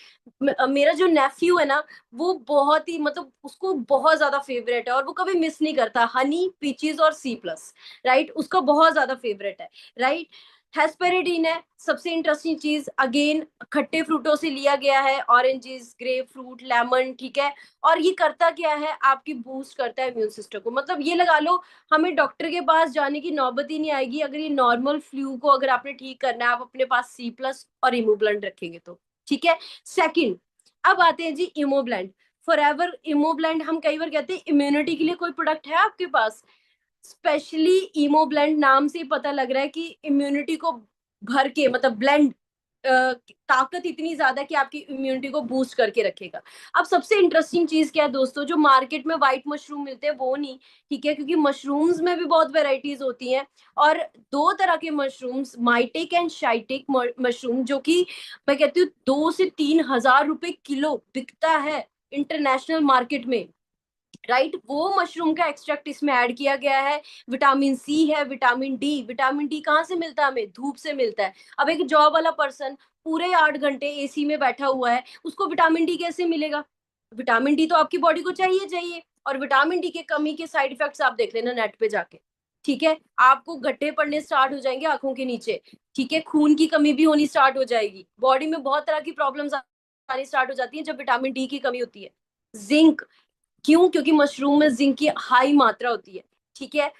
मेरा जो नेफ्यू है ना, वो बहुत ही, मतलब उसको बहुत ज्यादा फेवरेट है और वो कभी मिस नहीं करता हनी पीचीज और सी प्लस। राइट, उसका बहुत ज्यादा फेवरेट है। राइट। हेस्पेरिडीन है सबसे इंटरेस्टिंग चीज, अगेन खट्टे फ्रूटों से लिया गया है, ऑरेंजेस, ग्रेप फ्रूट, लेमन। ठीक है। और ये करता क्या है, आपकी बूस्ट करता है इम्यून सिस्टम को, मतलब ये लगा लो हमें डॉक्टर के पास जाने की नौबत ही नहीं आएगी अगर ये नॉर्मल फ्लू को अगर आपने ठीक करना है, आप अपने पास सी प्लस और इमोब्लेंड रखेंगे तो। ठीक है। सेकंड, अब आते हैं जी इमोब्लेंड। फॉरएवर इमोब्लेंड, हम कई बार कहते हैं इम्यूनिटी के लिए कोई प्रोडक्ट है आपके पास, स्पेशली इमोब्लेंड नाम से ही पता लग रहा है कि इम्यूनिटी को भर के, मतलब ब्लेंड, ताकत इतनी ज्यादा कि आपकी इम्यूनिटी को बूस्ट करके रखेगा। अब सबसे इंटरेस्टिंग चीज क्या है दोस्तों, जो मार्केट में व्हाइट मशरूम मिलते हैं वो नहीं। ठीक है, क्योंकि मशरूम्स में भी बहुत वेराइटीज होती हैं, और 2 तरह के मशरूम्स, माइटेक एंड शाइटेक मशरूम, जो कि मैं कहती हूँ 2 से 3 हजार रुपए किलो बिकता है इंटरनेशनल मार्केट में। राइट। वो मशरूम का एक्सट्रैक्ट इसमें ऐड किया गया है। विटामिन सी है, विटामिन डी। विटामिन डी कहाँ से मिलता है हमें, धूप से मिलता है। अब एक जॉब वाला पर्सन पूरे 8 घंटे एसी में बैठा हुआ है, उसको विटामिन डी कैसे मिलेगा? विटामिन डी तो आपकी बॉडी को चाहिए चाहिए, और विटामिन डी की कमी के साइड इफेक्ट्स आप देख लेना नेट पे जाके। ठीक है, आपको गड्ढे पड़ने स्टार्ट हो जाएंगे आंखों के नीचे। ठीक है, खून की कमी भी होनी स्टार्ट हो जाएगी, बॉडी में बहुत तरह की प्रॉब्लम्स आनी स्टार्ट हो जाती है जब विटामिन डी की कमी होती है। जिंक, क्यों? क्योंकि मशरूम में जिंक की हाई मात्रा होती है। ठीक है,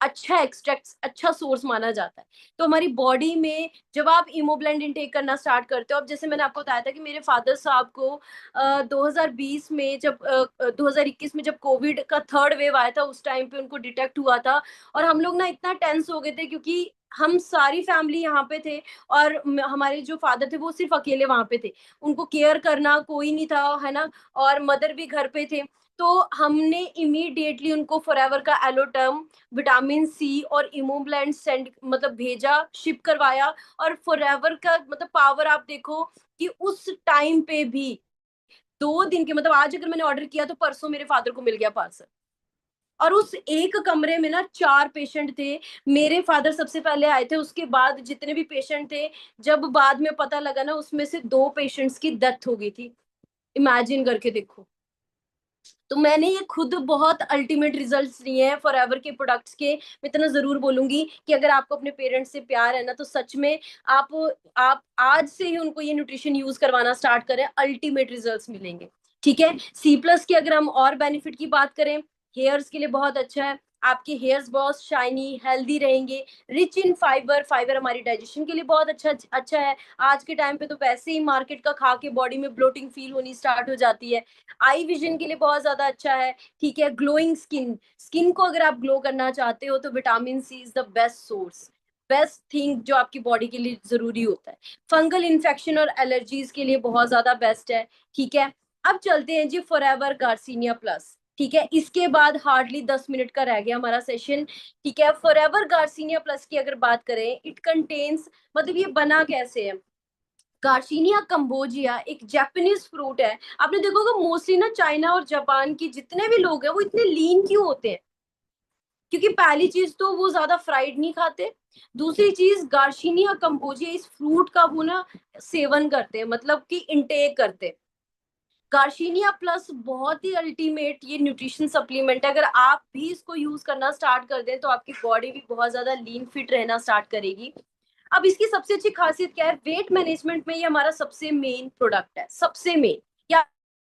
अच्छा एक्सट्रैक्ट, अच्छा सोर्स माना जाता है। तो हमारी बॉडी में जब आप इमोब्लेंड इनटेक करना स्टार्ट करते हो, अब जैसे मैंने आपको बताया था कि मेरे फादर साहब को 2020 में जब 2021 में जब कोविड का थर्ड वेव आया था, उस टाइम पे उनको डिटेक्ट हुआ था, और हम लोग ना इतना टेंस हो गए थे क्योंकि हम सारी फैमिली यहाँ पे थे, और हमारे जो फादर थे वो सिर्फ अकेले वहां पे थे, उनको केयर करना कोई नहीं था, है ना, और मदर भी घर पे थे। तो हमने इमीडिएटली उनको फॉरएवर का एलोटर्म, विटामिन सी और इमोब्लेंड सेंड, मतलब भेजा, शिप करवाया। और फॉरएवर का मतलब पावर आप देखो कि उस टाइम पे भी 2 दिन के, मतलब आज अगर मैंने ऑर्डर किया तो परसों मेरे फादर को मिल गया पार्सल। और उस एक कमरे में ना 4 पेशेंट थे, मेरे फादर सबसे पहले आए थे, उसके बाद जितने भी पेशेंट थे, जब बाद में पता लगा ना, उसमें से 2 पेशेंट्स की डेथ हो गई थी। इमेजिन करके देखो। तो मैंने ये खुद बहुत अल्टीमेट रिजल्ट्स लिए हैं फॉरएवर के प्रोडक्ट्स के। मैं इतना जरूर बोलूंगी कि अगर आपको अपने पेरेंट्स से प्यार है ना, तो सच में आप आप आज से ही उनको ये न्यूट्रिशन यूज करवाना स्टार्ट करें, अल्टीमेट रिजल्ट्स मिलेंगे। ठीक है। सी प्लस की अगर हम और बेनिफिट की बात करें, हेयर्स के लिए बहुत अच्छा है, आपके हेयर्स बहुत शाइनी हेल्दी रहेंगे। रिच इन फाइबर, फाइबर हमारी डाइजेशन के लिए बहुत अच्छा है। आज के टाइम पे तो वैसे ही मार्केट का खा के बॉडी में ब्लोटिंग फील होनी स्टार्ट हो जाती है। आई विजन के लिए बहुत ज्यादा अच्छा है। ठीक है, ग्लोइंग स्किन, स्किन को अगर आप ग्लो करना चाहते हो तो vitamin C is the best source, best thing जो आपकी बॉडी के लिए जरूरी होता है। फंगल इन्फेक्शन और एलर्जीज के लिए बहुत ज्यादा बेस्ट है। ठीक है, अब चलते हैं जी फॉरएवर गार्सिनिया प्लस। ठीक है, इसके बाद हार्डली 10 मिनट का रह गया हमारा सेशन। ठीक है, फॉरएवर गार्सिनिया प्लस की अगर बात करें, इट कंटेन्स, मतलब ये बना कैसे है। गार्सिनिया कंबोजिया एक जापानीज फ्रूट है। आपने देखोगे मोस्टली ना चाइना और जापान की जितने भी लोग हैं वो इतने लीन क्यों होते हैं, क्योंकि पहली चीज तो वो ज्यादा फ्राइड नहीं खाते। दूसरी चीज गार्सिनिया कंबोजिया इस फ्रूट का वो ना सेवन करते हैं, मतलब कि इंटेक करते हैं। गार्सिनिया प्लस बहुत ही अल्टीमेट ये न्यूट्रिशन सप्लीमेंट है। अगर आप भी इसको यूज करना स्टार्ट कर दें तो आपकी बॉडी भी बहुत ज्यादा लीन फिट रहना स्टार्ट करेगी। अब इसकी सबसे अच्छी खासियत क्या है, वेट मैनेजमेंट में ये हमारा सबसे मेन प्रोडक्ट है, सबसे मेन। या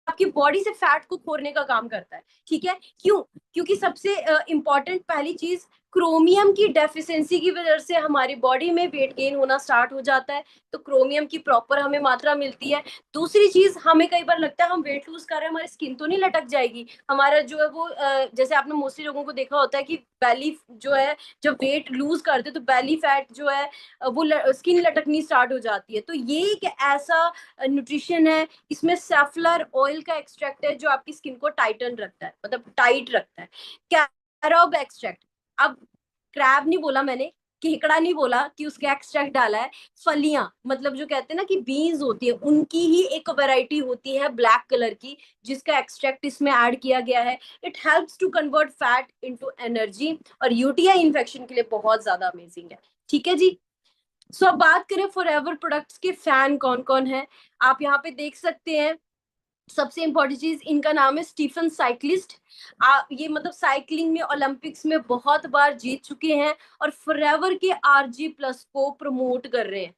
आपकी बॉडी से फैट को खोरने का काम करता है। ठीक है, क्यों? क्योंकि सबसे इंपॉर्टेंट पहली चीज, क्रोमियम की डेफिशिएंसी की वजह से हमारी बॉडी में वेट गेन होना स्टार्ट हो जाता है। तो क्रोमियम की प्रॉपर हमें मात्रा मिलती है। दूसरी चीज, हमें कई बार लगता है हम वेट लूज कर रहे हैं, हमारी स्किन तो नहीं लटक जाएगी। हमारा जो है वो जैसे आपने मोस्टली लोगों को देखा होता है कि बेली जो है, जब वेट लूज करते तो बेली फैट जो है वो स्किन लटकनी स्टार्ट हो जाती है। तो ये एक ऐसा न्यूट्रिशन है, इसमें सेफ्लर ऑयल का एक्सट्रैक्ट है जो आपकी स्किन को टाइटन रखता है, मतलब टाइट रखता है। कैरोब एक्सट्रैक्ट, अब क्रैब नहीं बोला मैंने, केकड़ा नहीं बोला कि उसका एक्सट्रैक्ट डाला है। फलियां, मतलब जो कहते हैं ना कि बीन्स होती है, उनकी ही एक वैरायटी होती है ब्लैक कलर की, जिसका एक्सट्रैक्ट इसमें ऐड किया गया है। It helps to convert fat into energy, और यूटीआई इन्फेक्शन के लिए बहुत ज्यादा अमेजिंग है। ठीक है जी। सो अब बात करें फॉरएवर प्रोडक्ट्स के फैन कौन कौन है, आप यहाँ पे देख सकते हैं। सबसे इंपॉर्टेंट चीज, इनका नाम है स्टीफन साइक्लिस्ट। ये मतलब साइकिलिंग में ओलंपिक्स में बहुत बार जीत चुके हैं, और फॉरएवर के आरजी प्लस को प्रमोट कर रहे हैं।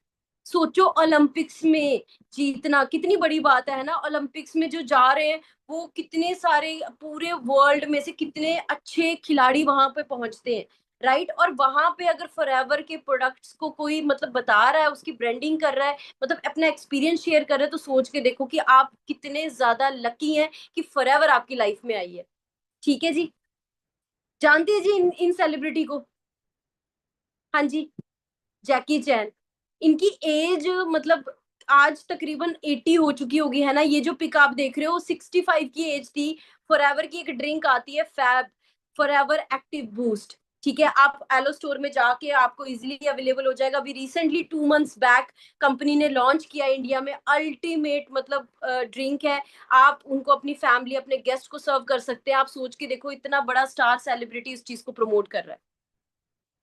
सोचो ओलंपिक्स में जीतना कितनी बड़ी बात है ना। ओलंपिक्स में जो जा रहे हैं वो कितने सारे, पूरे वर्ल्ड में से कितने अच्छे खिलाड़ी वहां पे पहुंचते हैं, राइट। और वहां पे अगर फॉरएवर के प्रोडक्ट्स को कोई मतलब बता रहा है, उसकी ब्रांडिंग कर रहा है, मतलब अपना एक्सपीरियंस शेयर कर रहे हैं, तो सोच के देखो कि आप कितने ज्यादा लकी हैं कि फॉरएवर आपकी लाइफ में आई है। ठीक है जी। जानते हैं जी इन सेलिब्रिटी को? हाँ जी, जैकी चैन। इनकी एज मतलब आज तकरीबन 80 हो चुकी होगी, है ना। ये जो पिक आप देख रहे हो 65 की एज थी। फॉरएवर की एक ड्रिंक आती है फैब, फॉरएवर एक्टिव बूस्ट। ठीक है, आप एलो स्टोर में जाके आपको इजीली अवेलेबल हो जाएगा। अभी रिसेंटली 2 मंथ्स बैक कंपनी ने लॉन्च किया इंडिया में। अल्टीमेट मतलब ड्रिंक है। आप उनको अपनी फैमिली, अपने गेस्ट को सर्व कर सकते हैं। आप सोच के देखो, इतना बड़ा स्टार सेलिब्रिटी इस चीज को प्रमोट कर रहा है।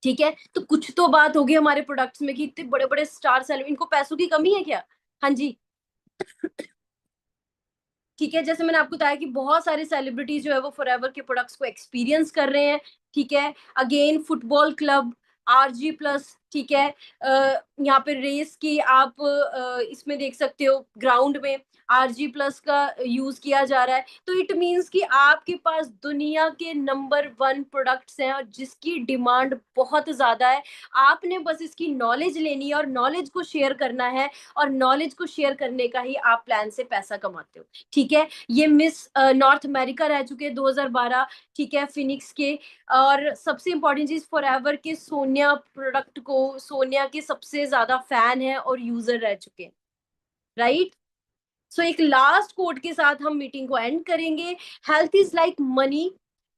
ठीक है, तो कुछ तो बात होगी हमारे प्रोडक्ट्स में कि इतने बड़े बड़े स्टार सेलिब्रिटी, इनको पैसों की कमी है क्या? हाँ जी। ठीक है, जैसे मैंने आपको बताया कि बहुत सारे सेलिब्रिटी जो है वो फॉरएवर के प्रोडक्ट्स को एक्सपीरियंस कर रहे हैं। ठीक है, again football club, RG plus. ठीक है, यहाँ पे रेस की आप इसमें देख सकते हो, ग्राउंड में आरजी प्लस का यूज किया जा रहा है। तो इट मीन्स कि आपके पास दुनिया के नंबर 1 प्रोडक्ट्स हैं, और जिसकी डिमांड बहुत ज्यादा है। आपने बस इसकी नॉलेज लेनी है और नॉलेज को शेयर करना है, और नॉलेज को शेयर करने का ही आप प्लान से पैसा कमाते हो। ठीक है, ये मिस नॉर्थ अमेरिका रह चुके हैं 2012। ठीक है, फिनिक्स के। और सबसे इंपॉर्टेंट चीज, फॉरएवर के सोनिया प्रोडक्ट को, सोनिया के सबसे ज्यादा फैन है और यूजर रह चुके हैं, राइट। सो एक लास्ट कोट के साथ हम मीटिंग को एंड करेंगे। Health is like money,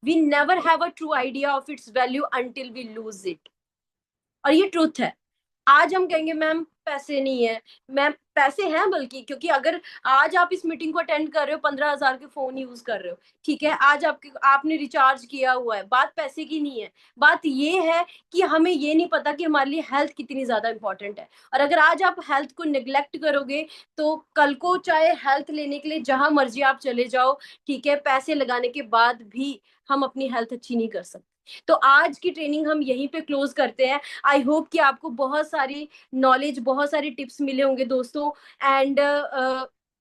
we never have a true idea of its value until we lose it. और ये ट्रूथ है। आज हम कहेंगे मैम पैसे नहीं है, मैम पैसे हैं, बल्कि क्योंकि अगर आज आप इस मीटिंग को अटेंड कर रहे हो, 15,000 के फोन यूज कर रहे हो। ठीक है, आज आपके आपने रिचार्ज किया हुआ है, बात पैसे की नहीं है। बात ये है कि हमें ये नहीं पता कि हमारे लिए हेल्थ कितनी ज्यादा इंपॉर्टेंट है। और अगर आज आप हेल्थ को निग्लेक्ट करोगे, तो कल को चाहे हेल्थ लेने के लिए जहां मर्जी आप चले जाओ, ठीक है, पैसे लगाने के बाद भी हम अपनी हेल्थ अच्छी नहीं कर सकते। तो आज की ट्रेनिंग हम यहीं पे क्लोज करते हैं। आई होप कि आपको बहुत सारी नॉलेज, बहुत सारे टिप्स मिले होंगे दोस्तों। एंड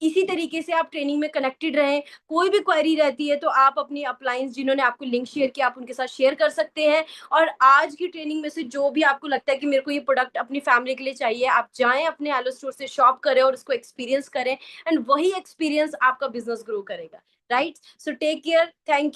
इसी तरीके से आप ट्रेनिंग में कनेक्टेड रहें। कोई भी क्वेरी रहती है तो आप अपनी अपलाइंस जिन्होंने आपको लिंक शेयर किया आप उनके साथ शेयर कर सकते हैं। और आज की ट्रेनिंग में से जो भी आपको लगता है कि मेरे को ये प्रोडक्ट अपनी फैमिली के लिए चाहिए, आप जाएं अपने एलो स्टोर से शॉप करें और उसको एक्सपीरियंस करें, एंड वही एक्सपीरियंस आपका बिजनेस ग्रो करेगा। Right, so take care, thank